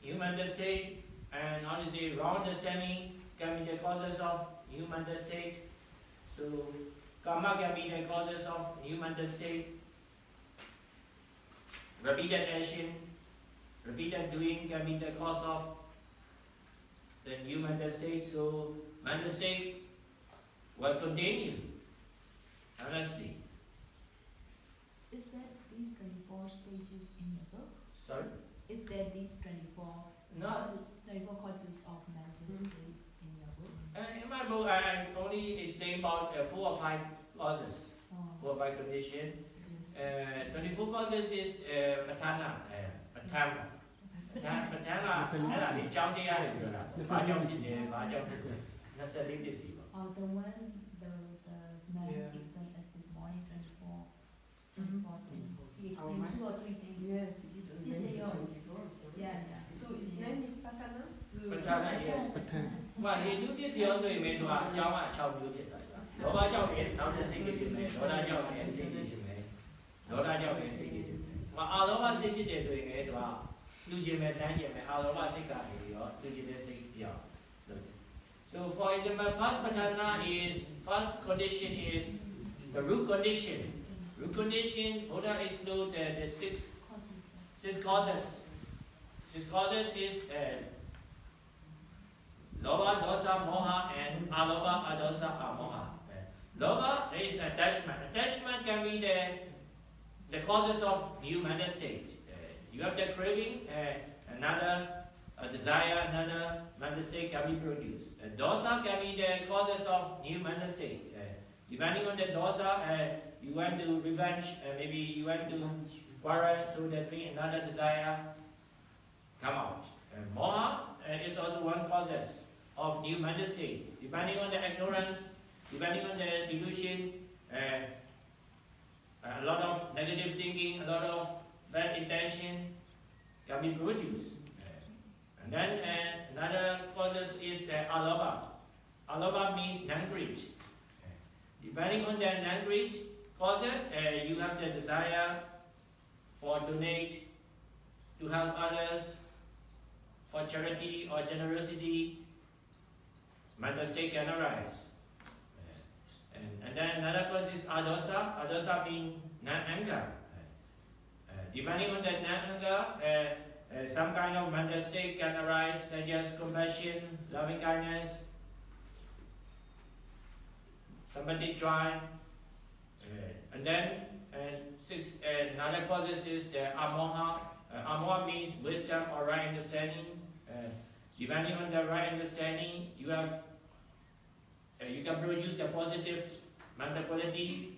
Speaker 1: new mental state, and honestly, wrong understanding can be the causes of new mental state. So karma can be the causes of new mental state. Repeated action, repeated doing can be the cause of the new mental state. So mental state will continue, honestly.
Speaker 8: Is that these 24 stages in your book?
Speaker 1: Sorry?
Speaker 8: Is that these 24
Speaker 1: No.
Speaker 8: causes of mental states in your book?
Speaker 1: In my book, I only explain about 4 or 5 causes, 4 or 5 conditions.
Speaker 8: Yes.
Speaker 1: 24 causes is patana, patana. Patana,အဲ့ဒါလေးကြောင်းတရားတွေပြောတာ။ဘာကြောင့်ဖြစ်တယ်၊ဘာကြောင့်ဖြစ်တယ်။24ပစ္စည်းပေါ့။
Speaker 8: The one the man explained us this morning, 24 things. He explained 2 or 3 things.
Speaker 4: Yes, he did.
Speaker 8: He said, yeah.
Speaker 4: So his name is Patana?
Speaker 1: Patana, yes. ဟိုဟိန္ဒူပစ္စည်းရောဆိုရင်လည်းသူကအကြောင်းက6မျိုးဖြစ်တာ။လောဘကြောင့်လည်းနောက်တဲ့စိတ်တွေဖြစ်မယ်။ဒေါသကြောင့်လည်းစိတ်တွေဖြစ်မယ်။ဒေါသကြောင့်လည်းစိတ်တွေဖြစ်မယ်။အာလောဘစိတ်ဖြစ်တယ်ဆိုရင်လည်းသူကလူကျင်မဲ့တန်းကျင်မဲ့အာလောဘစိတ်ကနေပြီးတော့လူကျင်တဲ့စိတ်ပြောင်းလုပ်တယ်။ So for example, first condition is the root condition. Root condition, Buddha exclude the six causes. 6 causes is Loba, dosa, moha, and aloba, adosa, amoha. Loba is attachment. Attachment can be the causes of new mental state. You have the craving, another desire, another mental state can be produced. Dosa can be the causes of new mental state. Depending on the dosa, you want to revenge, maybe you want to quarrel, so there's been another desire come out. Moha is also one causes of new mental state. Depending on the ignorance, depending on the delusion, a lot of negative thinking, a lot of bad intention can be produced. And then another causes is the alobha. Alobha means non-greed. Depending on the non-greed causes, you have the desire for donate, to help others, for charity or generosity. Mental state can arise. And then another cause is adosa. Adosa means non-anger. Depending on that non-anger, some kind of mental state can arise, such as compassion, loving kindness, somebody try. And then another causes is the amoha. Amoha means wisdom or right understanding. Depending on the right understanding, you can produce the positive mental quality,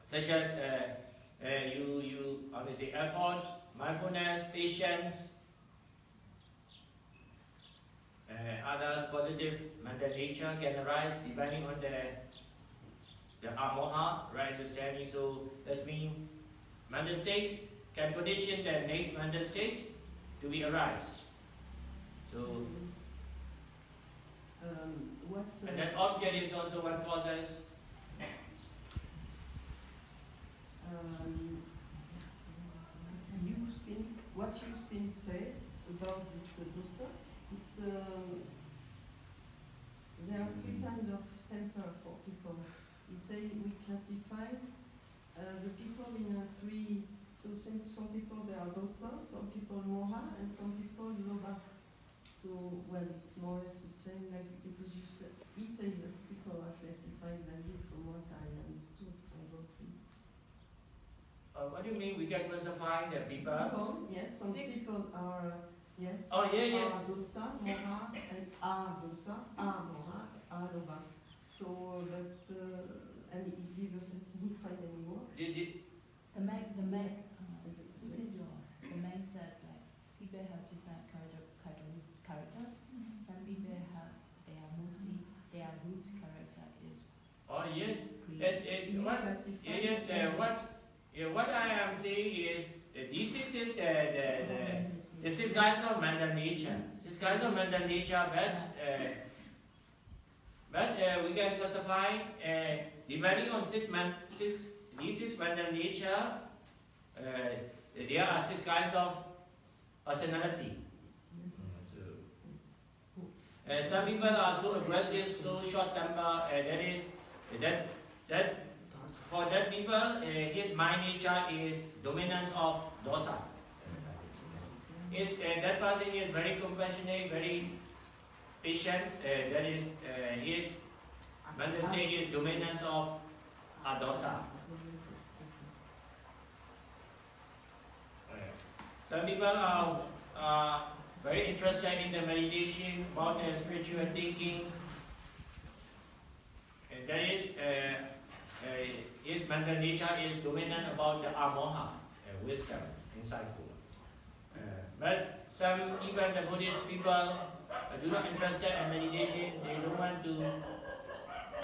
Speaker 1: such as obviously effort, mindfulness, patience, others positive mental nature can arise depending on the amoha, right understanding. So that means mental state can condition the next mental state to be arise. So and that object is also what causes.
Speaker 4: What you say about this dosa, it's there are three kinds of temper for people. You say we classify the people in three. So some people they are dosa, some people moha, and some people lobha. So well, it's more or less the same, like because he says that people are classified like this from what I understood about this.
Speaker 1: What do you mean we can classify the people?
Speaker 4: Yes, some people are, yes.
Speaker 1: Oh, yeah, yes.
Speaker 4: Are dosa, moha, and are dosa, are moha, are lobha. So, but, and it gives us a good find anymore.
Speaker 8: The man said like people have different characters. Some people have they are root character is.
Speaker 1: Oh yes.
Speaker 8: Greed.
Speaker 1: What I am saying is these six is the six kinds of mental nature. Six kinds of mental nature, but we can classify depending on these six mental nature. There are six kinds of personality. Some people are so aggressive, so short temper. That for that people, his mind nature is dominance of dosa. That person is very compassionate, very patient. That is his mental state is dominance of dosa. Some people are very interested in the meditation, about the spiritual thinking. And that is, his mental nature is dominant about the amoha, wisdom, insightful. But even the Buddhist people do not interested in meditation. They don't want to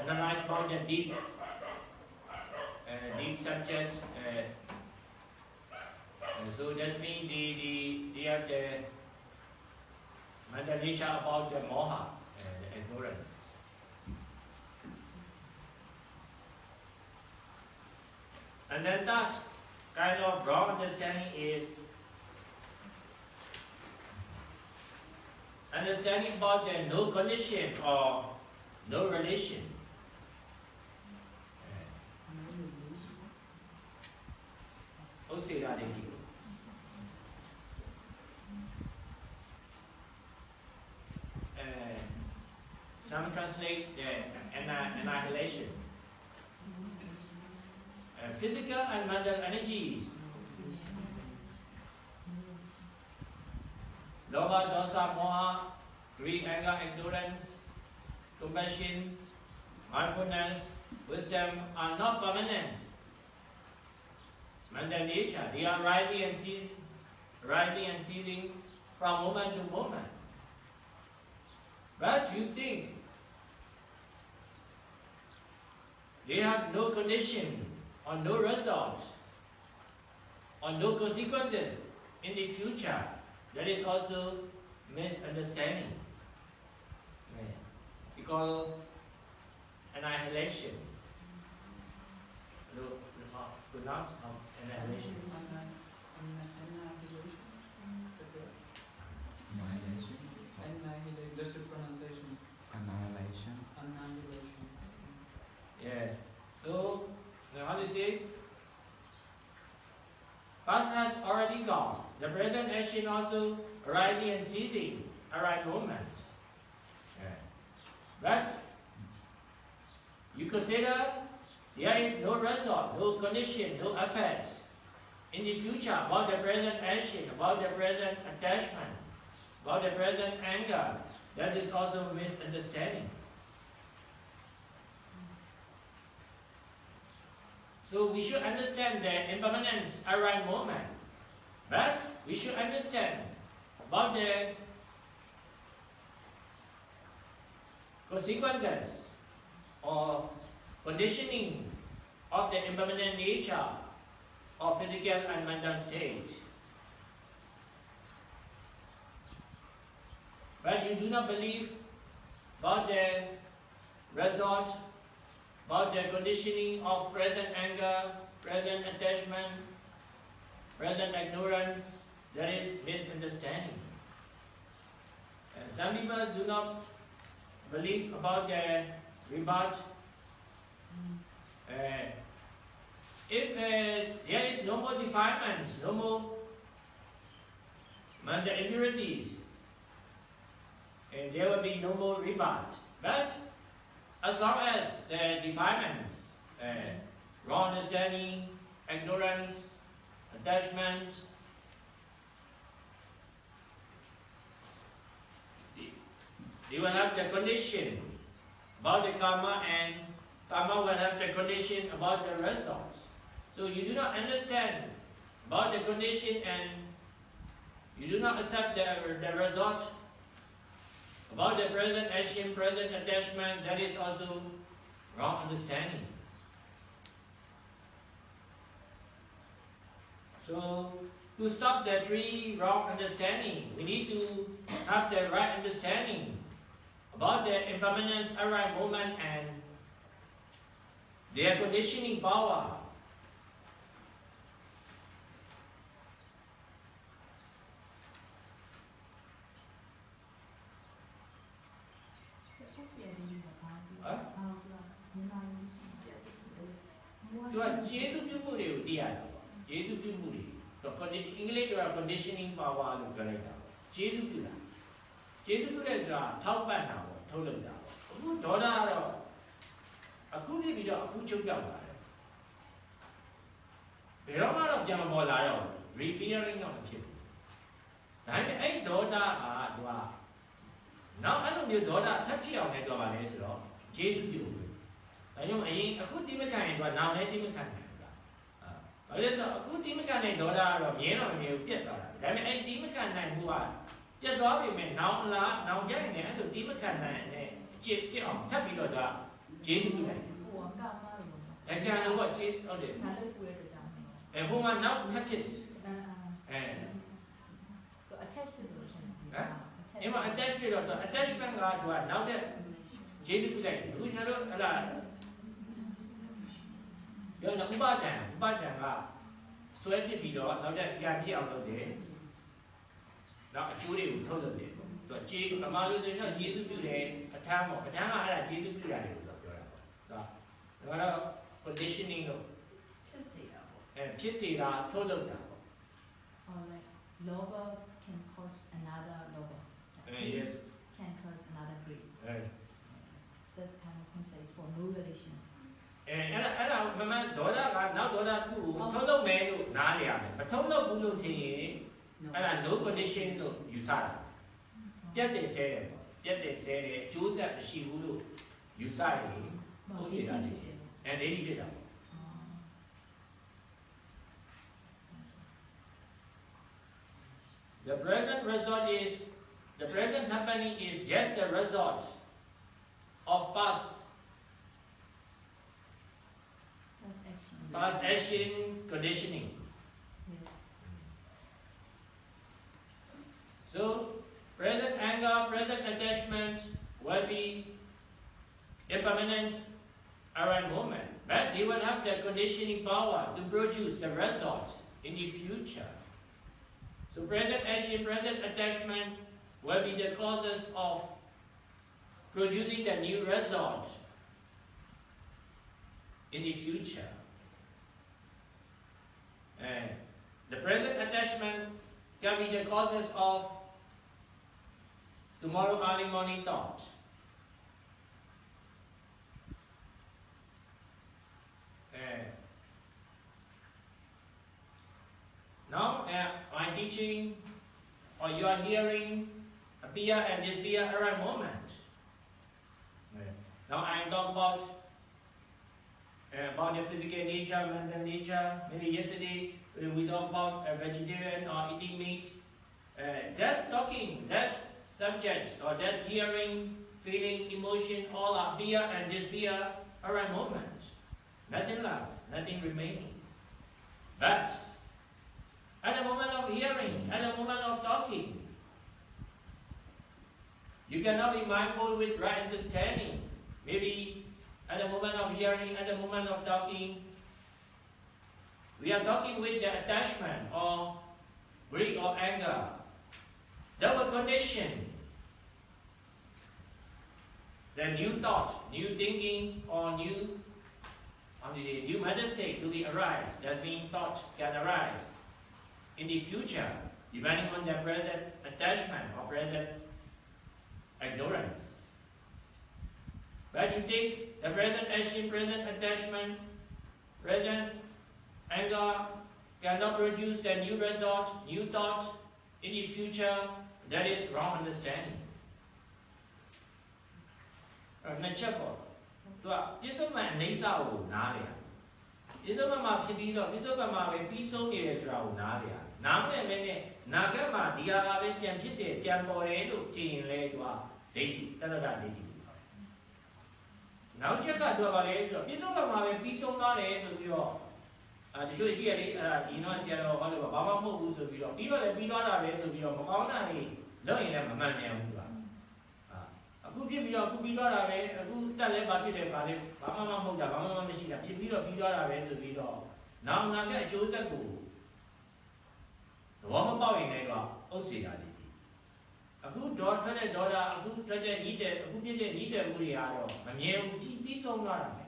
Speaker 1: analyze about the deep subjects. So that means they have the mental nature about the moha, the ignorance. And then that kind of wrong understanding is understanding about the no condition or no relation. Some translate annihilation. Physical and mental energies. Lobha, dosa, moha, greed, anger, ignorance, compassion, mindfulness, wisdom are not permanent. Mental nature, they are rising and ceasing from moment to moment. But you think they have no condition or no result or no consequences in the future. That is also misunderstanding. We call annihilation. Pronounce annihilation.
Speaker 6: Annihilation.
Speaker 2: Annihilation. Just a pronunciation.
Speaker 6: Annihilation.
Speaker 2: Annihilation.
Speaker 1: Yeah. So, now how do you say? Past has already gone. The present action also arising and ceasing are right moments. Yeah. But you consider there is no result, no condition, no effect in the future about the present action, about the present attachment, about the present anger. That is also misunderstanding. So we should understand the impermanence around moment, but we should understand about the consequences or conditioning of the impermanent nature of physical and mental state. But you do not believe about the result, about the conditioning of present anger, present attachment, present ignorance. That is misunderstanding. And some people do not believe about the rebirth. If there is no more defilements, no more mental impurities, and there will be no more rebirth. But as long as the defilements, wrong understanding, ignorance, attachment, they will have the condition about the karma, and karma will have the condition about the results. So you do not understand about the condition and you do not accept the result about the present action, present attachment. That is also wrong understanding. So to stop the three wrong understanding, we need to have the right understanding about the impermanence around moment and their conditioning power. Tuကျေးဇူးပြုမှုတွေကိုသိရတာပေါ့ကျေးဇူးပြုမှုတွေတော့အင်္ဂလိပ်က conditioning power လို့ပြောလိုက်တာပေါ့ကျေးဇူးပြုတာကျေးဇူးပြုတဲ့ဆိုတာထောက်ပံ့တာပေါ့ထုတ်လုပ်တာပေါ့အခုဒေါသကတော့အခုနေပြီးတော့အခုချုပ်ပြောက်လာတယ်ဘယ်တော့မှတော့ပြန်မပေါ်လာတော့ repairing တော့မဖြစ်ဘူးဒါပေမဲ့အဲ့ဒေါသကသူကနောက်အဲ့လိုမျိုးဒေါသထပ်ဖြစ်အောင်လည်းပြောပါလေဆိုတော့ကျေးဇူးပြုဘူးဒါကြောင့်အရင်အခုတိမခံရင်သူကနောင်လည်းတိမခံနိုင်ဘူးလားဘာလို့လဲဆိုတော့အခုတိမခံနိုင်ဒေါသကတော့မြဲတော့မမြဲဘူးပြတ်သွားတာဒါပေမဲ့အဲ့တိမခံနိုင်မှုကပြတ်သွားပြီမဲ့နောင်လားနောင်ကြရင်လည်းအဲ့လိုတိမခံနိုင်တဲ့အကျစ်အောင်ထပ်ပြီးတော့သူကကျေးဇူးပြုလိုက်တယ်ဟိုကကောက်ပါလို့အဲ့ကျန်တော့ကျေးဟုတ်တယ်ဒါလည်းပူရတဲ့ကြောင့်ဟိုကနောက်ထပ်ဖြစ်သူ attach ဖြစ်လို့ရှင်အဲ့မှာ attach ဖြစ်တော့ attachment ကသူကနောက်တဲ့ကျေးဇူးပြုလိုက်တယ်အခုကျွန်တော်တို့ဟလာပြောတော့ဥပါဒံကဆွဲပစ်ပြီးတော့နောက်တဲ့ပြန်ပြည့်အောင်လုပ်တယ်နောက်အကျိုးတွေကိုထုတ်လုပ်တယ်သူကကျေးပမာလို့ဆိုရင်တော့ကျေးဇူးပြုတယ်ပဋ္ဌာန်းပေါ့ပဋ္ဌာန်းကအဲ့ဒါကျေးဇူးပြုရတယ်လို့ပြောတာပေါ့ဒါကတော့ conditioning လို့ဖြစ်စေတာပေါ့ဖြစ်စေတာထုတ်လုပ်တာပေါ့
Speaker 8: or like lover can cause another lover
Speaker 1: yes
Speaker 8: can cause another greed this kind of concept for no relation
Speaker 1: အဲ့ဒါမမှန်ဒေါသကနောက်ဒေါသတစ်ခုကိုထုတ်လုပ်မယ်လို့နားလည်ရမယ်မထုတ်လုပ်ဘူးလို့ထင်ရင်အဲ့ဒါ no condition လို့ယူဆတာပြတ်တယ်ဆဲတယ်ပေါ့ပြတ်တယ်ဆဲတယ်အကျိုးဆက်မရှိဘူးလို့ယူဆရင်ဟုတ်စီတာလေအဲ့ဒီဖြစ်တာပေါ့ The present result is the present happening is just the result of past past action, conditioning.
Speaker 4: Yes.
Speaker 1: So, present anger, present attachment will be impermanent around moment, but they will have the conditioning power to produce the results in the future. So, present action, present attachment will be the causes of producing the new result in the future. And the present attachment can be the causes of tomorrow early morning thoughts. Now, my teaching or you are hearing appear and disappear around moment. Now I am talking about the physical nature, mental nature. Maybe yesterday we talked about a vegetarian or eating meat. That's talking, that's subject, or that's hearing, feeling, emotion, all appear and disappear around moment. Nothing left, nothing remaining. But at the moment of hearing, at the moment of talking, you cannot be mindful with right understanding. Maybe at the moment of hearing, at the moment of talking, we are talking with the attachment or greed or anger. That will condition the new thought, new thinking, or new mental state to be arise. That means thought can arise in the future, depending on the present attachment or present ignorance. But you take the present action, present attachment, present anger cannot produce the new result, new thought in the future. That is wrong understanding. နှစ်ချက်ပေါ့သူကပြစ္ဆုတ်ပန်အနေဆာကိုနားလေပြစ္ဆုတ်ပန်မှာဖြစ်ပြီးတော့ပြစ္ဆုတ်ပန်မှာပဲပြီးဆုံးနေတယ်ဆိုတာကိုနားလေနားမလဲမဲနဲ့နာဂတ်မှာဒီဟာကပဲပြန်ဖြစ်တယ်ပြန်ပေါ်တယ်လို့ထင်ရင်လေသူကဒိဋ္ဌိတတ္တဒိဋ္ဌိနောက်ချက်ကသူကဘာလဲဆိုတော့ပြစ္ဆုတ်ပန်မှာပဲပြီးဆုံးသွားတယ်ဆိုပြီးတော့တချို့ရှိရလေဒီတော့ဆရာတော်ဟောလို့ဘာမှမဟုတ်ဘူးဆိုပြီးတော့ပြီးတော့လည်းပြီးသွားတာပဲဆိုပြီးတော့မကောင်းတာတွေလုပ်ရင်လည်းမမှန်ပြန်ဘူးသူကအခုဖြစ်ပြီးတော့အခုပြီးသွားတာပဲအခုတက်လဲဘာဖြစ်တယ်ဘာလဲဘာမှမဟုတ်တာဘာမှမရှိတာဖြစ်ပြီးတော့ပြီးသွားတာပဲဆိုပြီးတော့နောက်နာကအကျိုးဆက်ကိုသဘောမပေါက်ရင်လည်းကဥစ္စေတာတွေအခုတော့ထွက်တဲ့ဒေါသအခုထွက်တဲ့ညီးတဲ့အခုဖြစ်တဲ့ညီးတဲ့မှုတွေကတော့မမြဲဘူးပြီးဆုံးသွားတာပဲ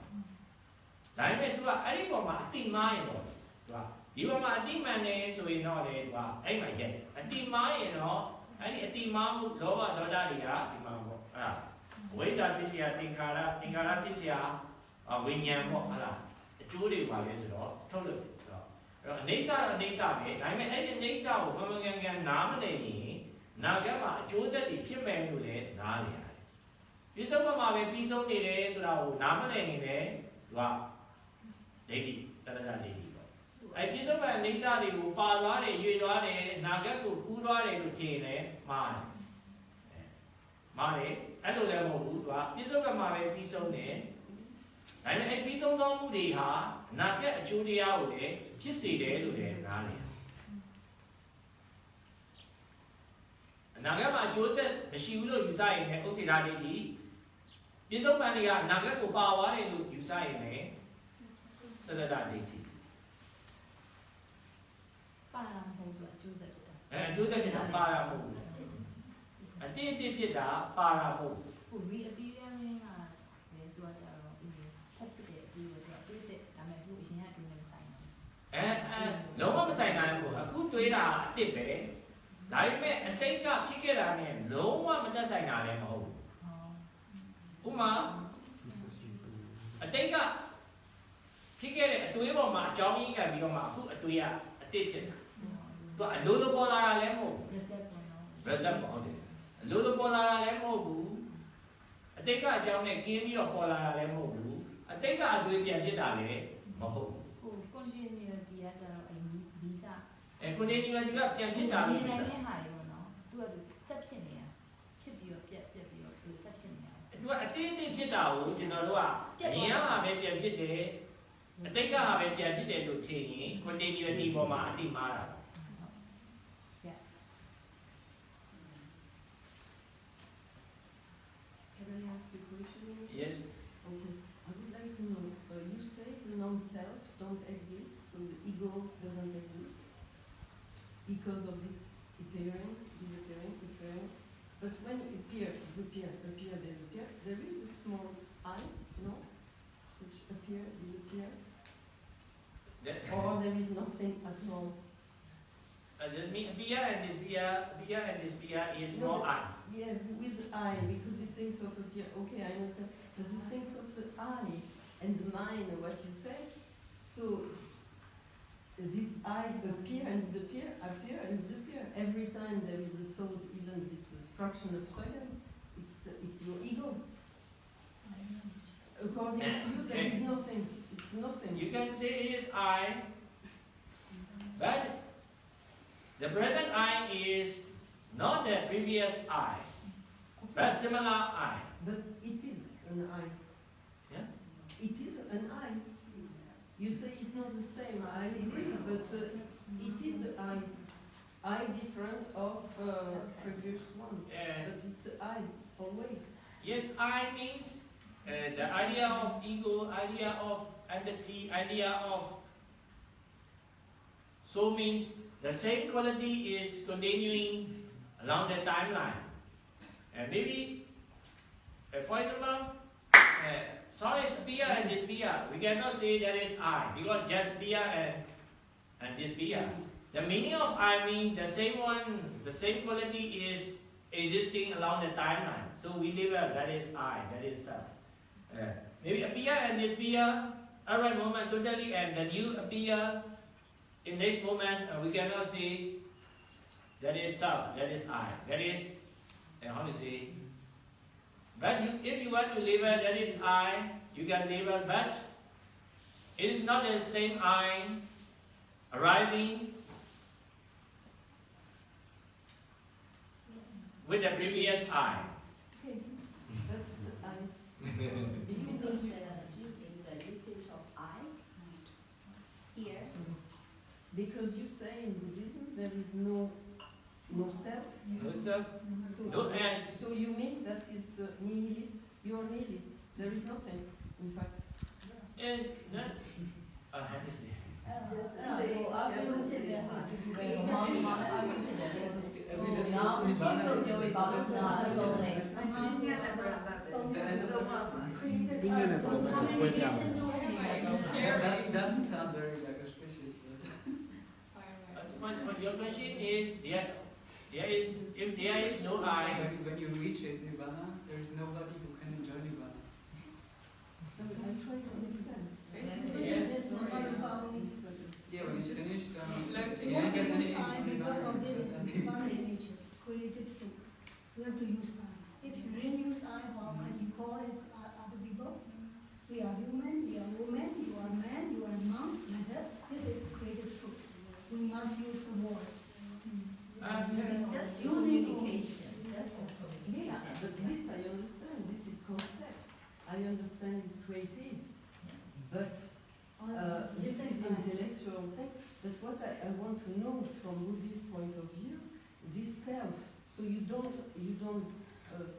Speaker 1: ဒါပေမဲ့သူကအဲ့ဒီပေါ်မှာအတိမားရင်တော့သူကဒီပေါ်မှာအတိမှန်နေဆိုရင်တော့လေသူကအဲ့မှာရက်အတိမားရင်တော့အဲ့ဒီအတိမားမှုလောဘဒေါသတွေကဒီမှာပေါ့အဲ့ဒါဝိဇ္ဇာပစ္စယသင်္ခါရပစ္စယဝိညာဉ်ပေါ့ဟုတ်လားအကျိုးတွေပါလဲဆိုတော့ထုတ်လို့ဆိုတော့အဲ့တော့အနေဆာပဲဒါပေမဲ့အဲ့ဒီအနေဆာကိုမမှန်ကန်နားမလည်ရင်နာဂတ်မှာအကျိုးဆက်တွေဖြစ်မယ်လို့လည်းနားလည်ရတယ်ပြစ္ဆုတ်ပံမှာပဲပြီးဆုံးနေတယ်ဆိုတာကိုနားမလည်ရင်လည်းသူကဒိဋ္ဌိတတ္တဒိဋ္ဌိပေါ့အဲ့ပြစ္ဆုတ်ပံအနေဆာတွေကိုပါသွားတယ်ရွေသွားတယ်နာဂတ်ကိုကူးသွားတယ်လို့ထင်ရင်လည်းမှားတယ်အဲ့လိုလည်းမဟုတ်ဘူးသူကပြစ္ဆုတ်ပံမှာပဲပြီးဆုံးတယ်ဒါပေမဲ့အဲ့ပြီးဆုံးသောမှုတွေဟာနာဂတ်အကျိုးတရားကိုလည်းဖြစ်စေတယ်လို့လည်းနားလည်နာဂတ်မှာအကျိုးဆက်မရှိဘူးလို့ယူဆရင်လည်းဥစ္စေတာဒိဋ္ဌိပြစ္ဆုတ်ပံတွေကနာဂတ်ကိုပါသွားတယ်လို့ယူဆရင်လည်းသတ္တဒိဋ္ဌိ
Speaker 8: ပါရမဟုတ်တော့အကျိုးဆက်ဖြစ်တာ
Speaker 1: အကျိုးဆက်ဖြစ်တာပါရမဟုတ်ဘူးအတိအဖြစ်တာပါရမဟုတ်ဘူး
Speaker 8: ဟို re-appearance ကလည်းသူကကြတော့ဒီဖတ်တဲ့အပြီးတော့သူကပြည့်တဲ့ဒါပေမဲ့သူအရင်ကတွေ့နေမဆိုင်ဘူး
Speaker 1: လုံးဝမဆိုင်နိုင်ဘူးအခုတွေးတာအတစ်ပဲဒါပေမဲ့အတိတ်ကဖြစ်ခဲ့တာနဲ့လုံးဝမသက်ဆိုင်တာလည်းမဟုတ်ဘူးဥမာအတိတ်ကဖြစ်ခဲ့တဲ့အတွေးပေါ်မှာအကြောင်းရင်းခံပြီးတော့မှအခုအတွေးကအတစ်ဖြစ်တာသူကအလိုလိုပေါ်လာတာလည်းမဟုတ်ဘူး
Speaker 8: reset ပေါ့နော်
Speaker 1: reset ပေါ့ဟုတ်တယ်အလိုလိုပေါ်လာတာလည်းမဟုတ်ဘူးအတိတ်ကအကြောင်းနဲ့ကင်းပြီးတော့ပေါ်လာတာလည်းမဟုတ်ဘူးအတိတ်ကအတွေးပြန်ဖြစ်တာလည်းမဟုတ်ဘူး
Speaker 8: ဟို continuity ကကြတော့အဲ့ဗီဇ
Speaker 1: continuity ကပြန်ဖြစ်တာလို့
Speaker 8: ပြောတာဟာရောနော်သူကဆက်ဖြစ်နေတာဖြစ်ပြီးတော့ပြက်ပြီးတော့သူဆက်ဖြစ်နေတာ
Speaker 1: သူကအတင်းဖြစ်တာကိုကျွန်တော်တို့ကအရင်ကပဲပြန်ဖြစ်တယ် အတိတ်ကဟာပဲပြန်ဖြစ်တယ်လို့ထင်ရင် continuity ပေါ်မှာအတိမားတာ
Speaker 8: Yes.
Speaker 4: Can I ask a question?
Speaker 1: Yes.
Speaker 4: Okay. I would like to know, you say the non-self don't exist, so the ego doesn't exist because of this appearing, disappearing. But when it appears, disappear, there is a small I, no? Which appear, disappear. Or there is nothing at all.
Speaker 1: This means Via and this Via is
Speaker 4: No,
Speaker 1: no I.
Speaker 4: Yeah, with I, because these things of appear, okay, I understand. But these things of the I and the mind, what you say, so this I appear and disappear, appear and disappear. Every time there is a thought, even this fraction of second, it's your ego. According to you, there is nothing. It's nothing.
Speaker 1: You can say it is I, but the present I is not the previous I, but similar I.
Speaker 4: But it is an I.
Speaker 1: Yeah?
Speaker 4: It is an I. You say it's not the same. I agree, but it is I. I different of previous one. But it's I always.
Speaker 1: Yes, I means the idea of ego, idea of entity, idea of soul means the same quality is continuing along the timeline. And maybe, for example, soul is Via and this Via. We cannot say that is I, because just Via and this Via. The meaning of I means the same one, the same quality is existing along the timeline. So we label that is I, that is self. Maybe appear and disappear at one moment totally, and then you appear in this moment. We cannot say that is self, that is I, that is how to say. But if you want to label that is I, you can label, but it is not the same I arising with the previous I.
Speaker 4: Okay, that's I.
Speaker 5: It's because you in the usage of I here.
Speaker 4: Because you say in Buddhism there is no self.
Speaker 1: No self.
Speaker 4: So,
Speaker 1: No end.
Speaker 4: so you mean that is nihilist? You are nihilist. There is nothing, in fact.
Speaker 1: And that, how to say?
Speaker 2: That doesn't sound very like auspicious,
Speaker 1: But your question is, there is, if there is no I,
Speaker 2: when you reach it, Nirvana, there is nobody who can enjoy Nirvana.
Speaker 4: I try to understand.
Speaker 1: Yes.
Speaker 2: Yeah, when it's finished,
Speaker 3: We have to use I because of this Nirvana in nature, created truth. We have to use I. If you really use I, how can you call it other people? We are human, we are woman, you are man, you are mom, like that. This is created truth. We must use the words.
Speaker 5: Just communication. Just for communication.
Speaker 4: Yeah, but this I understand. This is concept. I understand it's creative. But this is intellectual thing. But what I want to know from Buddhist point of view, this self. So you don't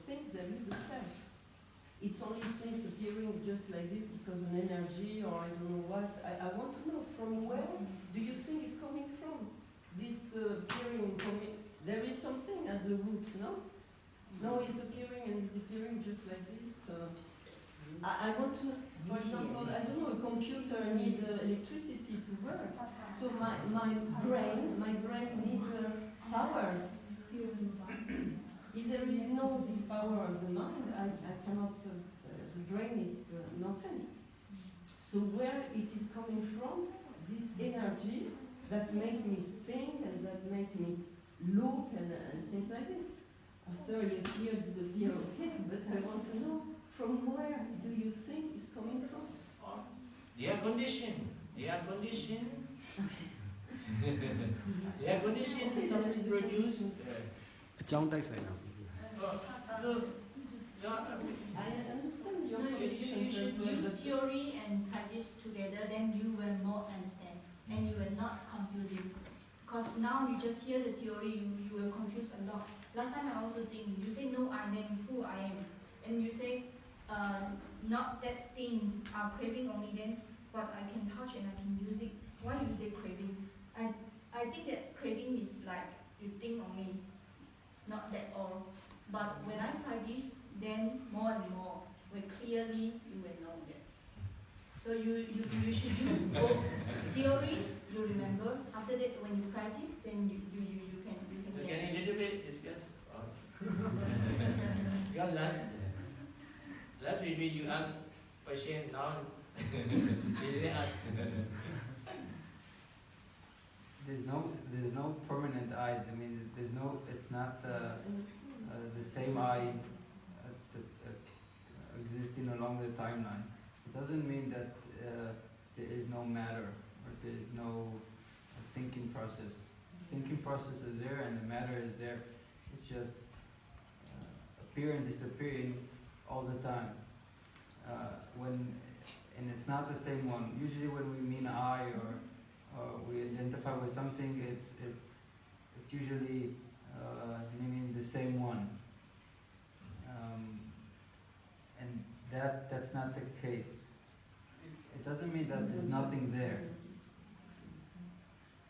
Speaker 4: think there is a self. It's only things appearing just like this because an energy or I don't know what. I want to know from where do you think it's coming from? This appearing, there is something at the root, no? No, it's appearing and disappearing just like this. I want to, for example, I don't know, a computer needs electricity to work. So my brain needs power. If there is no this power of the mind, I cannot, the brain is nothing. So where it is coming from, this energy that make me think and that make me look and things like this. After it appears, disappear, okay, but I want to know from where do you think it's coming from?
Speaker 1: They are conditioned. They are conditioned. They are conditioned. Some produce.
Speaker 10: Trong tay phải nào?
Speaker 1: Look,
Speaker 4: I understand your conditions as well.
Speaker 5: theory and practice together, then you will more understand and you will not confusing. Because now you just hear the theory, you will confuse a lot. Last time I also think, you say no I, then who I am? And you say not that things are craving only, then but I can touch and I can use it. Why you say craving? I think that craving is like you think only, not that all. But when I practice, then more and more, when clearly you will know that. So you should use both theory, you remember. After that, when you practice, then you can
Speaker 1: So
Speaker 5: get
Speaker 1: can
Speaker 5: it.
Speaker 1: you little bit discuss? Because last week you asked question, now you didn't ask.
Speaker 9: There's no permanent eye. I mean, it's not the same eye existing along the timeline. It doesn't mean that there is no matter or there is no thinking process. Thinking process is there and the matter is there. It's just appearing, disappearing all the time. And it's not the same one. Usually when we mean I or we identify with something, it's usually meaning the same one. And that's not the case. It doesn't mean that there's nothing there.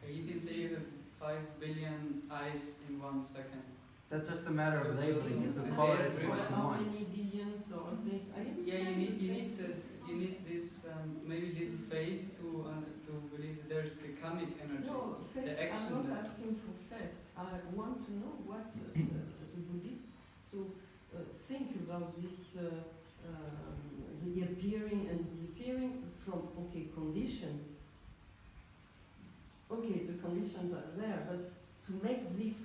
Speaker 2: You can say you have 5 billion eyes in 1 second.
Speaker 9: That's just a matter of labeling. You can call it what you
Speaker 4: How
Speaker 9: want.
Speaker 4: many billions or things? I
Speaker 2: Yeah,
Speaker 4: understand.
Speaker 2: you need this maybe little faith to believe that there's the karmic energy.
Speaker 4: No, faith,
Speaker 2: the action
Speaker 4: I'm not
Speaker 2: that-
Speaker 4: asking for faith. I want to know what the Buddhists think about this, the appearing and disappearing from, conditions. Okay, the conditions are there, but to make this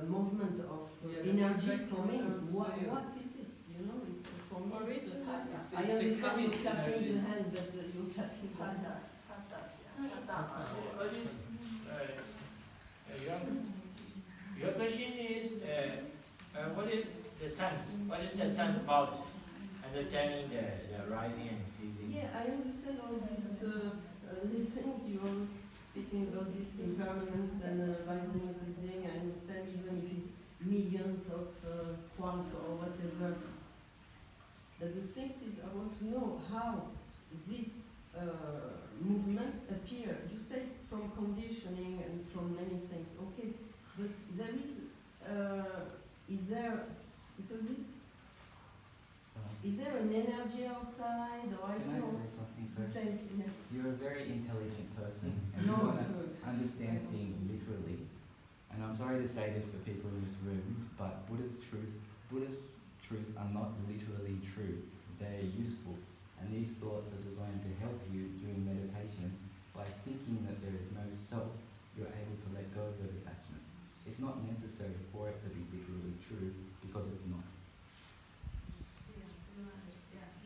Speaker 4: movement of energy
Speaker 2: exactly
Speaker 4: coming,
Speaker 2: what I was saying.
Speaker 4: what is it? You know, it's for me. It's,
Speaker 2: It's
Speaker 4: I
Speaker 2: the
Speaker 4: understand
Speaker 2: karmic
Speaker 4: you're clapping
Speaker 2: energy.
Speaker 4: the hand, but you're clapping the hand.
Speaker 1: What is your question is what is the sense? What is the sense about understanding the rising and ceasing?
Speaker 4: Yeah, I understand all these things you're speaking about, this impermanence and rising and ceasing. I understand even if it's millions of quark or whatever. But the thing is, I want to know how this movement appear. You say from conditioning and from many things, okay, but there is there, because this, is there an energy outside, or I
Speaker 6: Can
Speaker 4: don't
Speaker 6: I
Speaker 4: know?
Speaker 6: say something, sir?
Speaker 4: Please, yeah.
Speaker 6: You're a very intelligent person and you
Speaker 4: No,
Speaker 6: want to
Speaker 4: good.
Speaker 6: understand things literally. And I'm sorry to say this for people in this room, but Buddhist truths are not literally true. They're useful. And these thoughts are designed to help you during meditation. By thinking that there is no self, you're able to let go of those attachments. It's not necessary for it to be literally true, because it's not.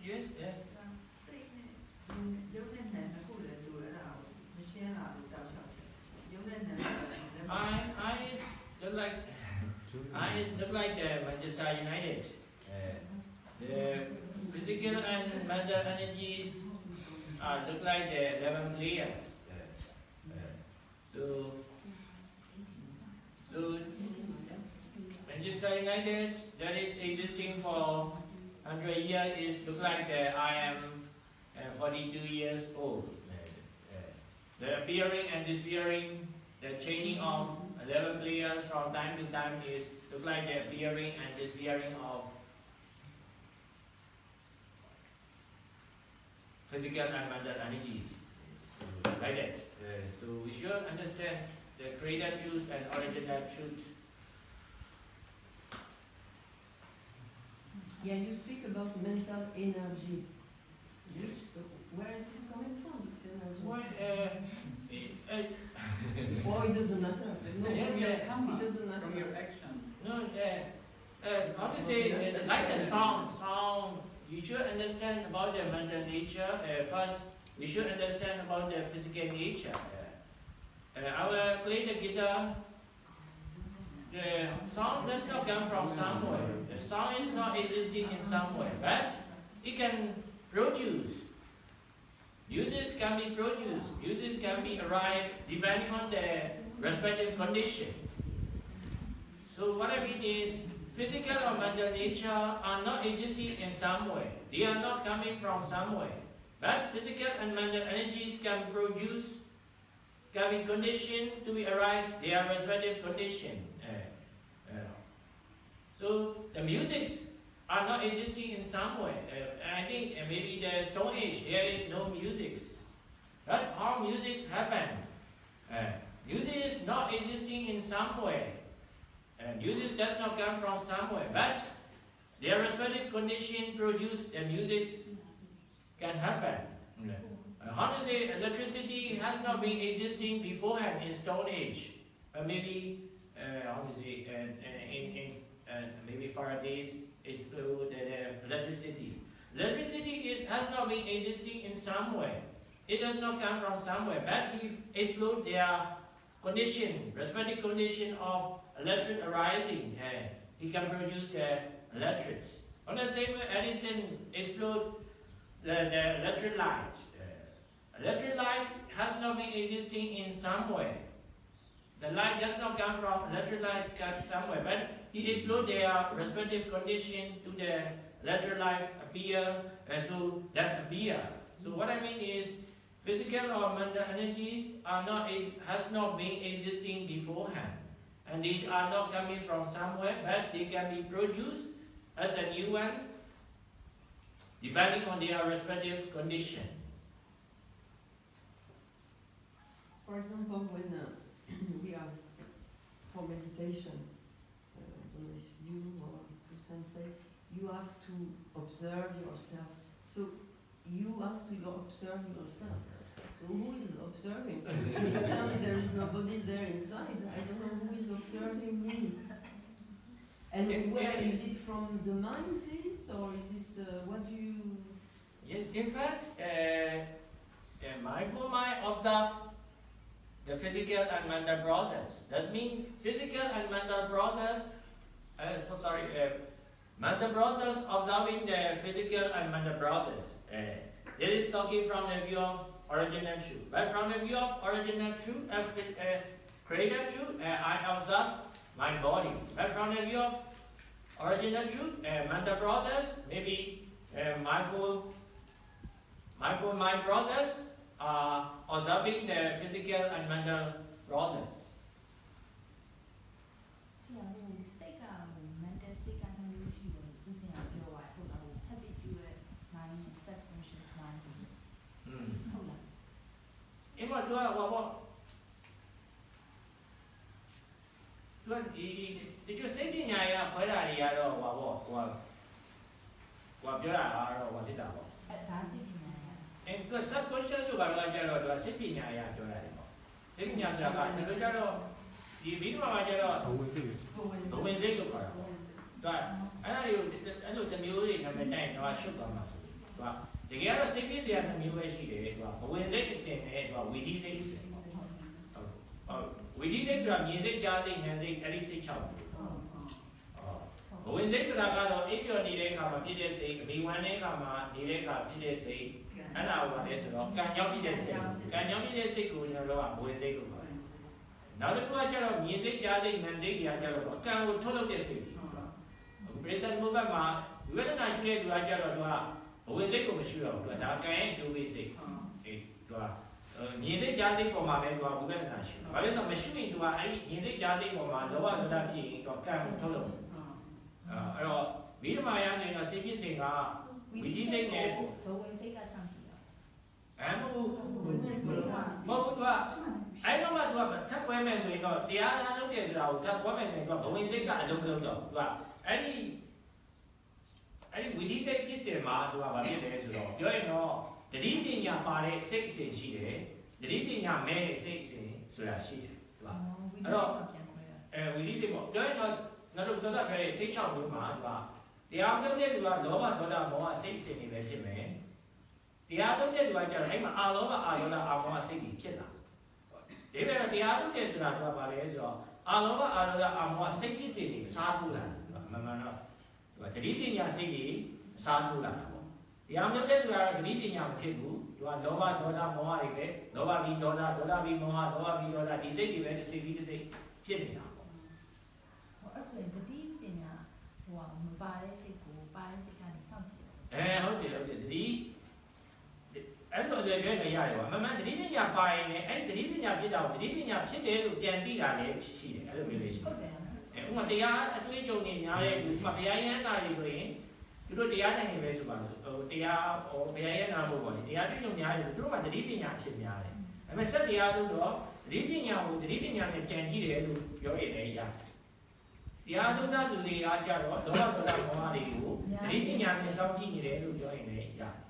Speaker 1: Yes, yes. Eyes look like the Manchester United. The physical and mental energies look like the 11 players. So Manchester United, that is existing for 100 years, is look like I am 42 years old. The appearing and disappearing, the changing of 11 players from time to time is look like the appearing and disappearing of physical and mental energies. Like that. So we should understand the creator truth and original truth.
Speaker 4: Yeah, you speak about mental energy.
Speaker 1: Yes.
Speaker 4: Where it is coming from, this energy?
Speaker 1: Why,
Speaker 4: Or it doesn't matter.
Speaker 2: It's
Speaker 4: No,
Speaker 1: Yes,
Speaker 2: from your
Speaker 1: yeah.
Speaker 2: karma,
Speaker 4: It doesn't matter.
Speaker 2: from your action.
Speaker 1: no, how to say, like the sound, you should understand about the mental nature. First, we should understand about the physical nature. I will play the guitar. The sound does not come from somewhere. The sound is not existing in somewhere, but it can produced. Muses can be produced. Muses can be arise depending on the respective conditions. So what I mean is, physical or mental nature are not existing in some way. They are not coming from somewhere. But physical and mental energies can produce, can be conditioned to be arise their respective condition. So the musics are not existing in some way. I think maybe the Stone Age there is no musics. But how musics happen? Music is not existing in some way. Music does not come from somewhere, but their respective condition produce the music can happen. How to say electricity has not been existing beforehand in Stone Age, but maybe how to say maybe Faraday's explode the electricity. Electricity has not been existing in some way. It does not come from somewhere, but he explode their condition, respective condition of electric arising. He can produce the electrics. On the same way, Edison explode the electric light. Electric light has not been existing in some way. The light does not come from electric light comes somewhere, but he explode their respective condition to the electric light appear, so that appear. So what I mean is, physical or mental energies has not been existing beforehand, and they are not coming from somewhere, but they can be produced as a new one, depending on their respective condition.
Speaker 4: For example, when we are for meditation, I don't know if you or Sensei, you have to observe yourself. So you have to observe yourself. So who is observing? You tell me there is nobody there inside. I don't know who is observing me. And where is it from the mind, this, or is it what do you?
Speaker 1: Yes, in fact, a mindful mind observe the physical and mental process. That means physical and mental process. Mental process observing the physical and mental process. This is talking from the view of original truth. But from the view of original truth, creative truth, I observe my body. But from the view of original truth, mental process, maybe mindful mind process, observing the physical and mental process. Did you say the Naya Padaria or what you are or what is that? And the subconscious of Rajaro was sipping Naya to Sipping Yaka, the Rajaro, the Vima Rajaro, the Windsor. I know the music and the tank, no, I should come. The other cities, they are the new way but when they say, we did say, we did say, music, jarding, and they at least each other. When they said, if you need a come, did they say, me one name, did they say, and I was can you did say, good in a lower, when they go. Now the project of music, jarding, and they are can we total the city. President Obama, we were not sure to Ajaro. When they go, sure, but I can't do this. Neither Jadi for my men were well. But it's a machine to neither Jadi for my lower than being to come to we my young in a city singer. We did say that. I don't know what tough women we got. The other look at our tough women and got the wind they got a look. We did say this in my to our village. You know, the living young party 6 in Chile, the living young man is 6 in Sulashi. We did it. Join us, not so that very 6 hours. The other day, we are lower more 6 in the regiment. The other day, we are him all over our city. They were the other days, we are all over our city, Sabula. But the living young city, Satula. တရားမျိုးတဲ့သူကတော့ဂတိပညာမဖြစ်ဘူးသူကလောဘဒေါသမောဟတွေပဲလောဘပြီးဒေါသဒေါသပြီးမောဟဒေါသပြီးဒေါသဒီစိတ်တွေပဲတစ်စိတ်ပြီးတစ်စိတ်ဖြစ်နေတာပေါ့
Speaker 8: အဲ့ဆိုရင်တတိပညာဟိုမပါတဲ့စိတ်ကိုပါတဲ့စိတ်ကနေစောင့်ကြည့်တယ်
Speaker 1: ဟုတ်တယ်တတိအဲ့လိုတွေပဲနေရတယ်ကွာမမှန်တတိပညာပါရင်လည်းအဲ့တတိပညာဖြစ်တာကိုတတိပညာဖြစ်တယ်လို့ပြန်သိတာလည်းရှိတယ်အဲ့လိုမျိုးလေးရှိတယ်ဥပမာတရားအတွေ့အကြုံတွေများတဲ့လူဥပမာဘုရားရဟန်းသားတွေဆိုရင်သူတို့တရားတိုင်းနေပဲဆိုပါလို့တရားဘုရားရဟန်းသားဖို့ပေါ့လေတရားတွေ့ကြုံများတယ်သူတို့ကတတိပညာဖြစ်များတယ်ဒါပေမဲ့စက်တရားတို့တော့တတိပညာကိုတတိပညာနဲ့ပြန်ကြည့်တယ်လို့ပြောရင်လည်းရတယ်တရားဒုစရသူတွေကကြတော့လောဘဒေါသမောဟတွေကိုတတိပညာနဲ့စောင့်ကြည့်နေတယ်လို့ပြောရင်လည်းရတယ်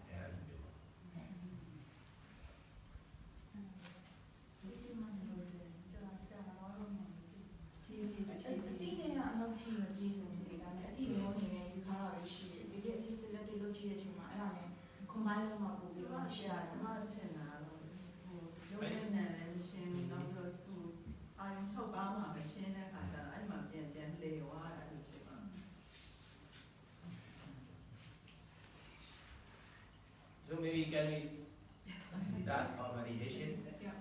Speaker 5: ရှိမပြေဆုံးဘူးဒါနဲ့အတိမျိုးအနေနဲ့ယူထားတာပဲရှိတယ်တကယ်အစစ်စစ်လက်တွေလုပ်ကြည့်တဲ့အချိန်မှာအဲ့ဒါနဲ့ combine လုပ်မှပို့ပြီးတော့ရှယ်ရတယ်ကျွန်မထင်တာတော့ဟိုရုပ်နဲ့နာလည်းရှင်းနောက်တော့သူအာရုံ6ပါးမှာပဲရှင်းတဲ့ခါကျတော့အဲ့မှာပြန်လေဝါတာလို့ဖြစ်ပါ
Speaker 1: So maybe can we start our meditation?
Speaker 5: Yeah.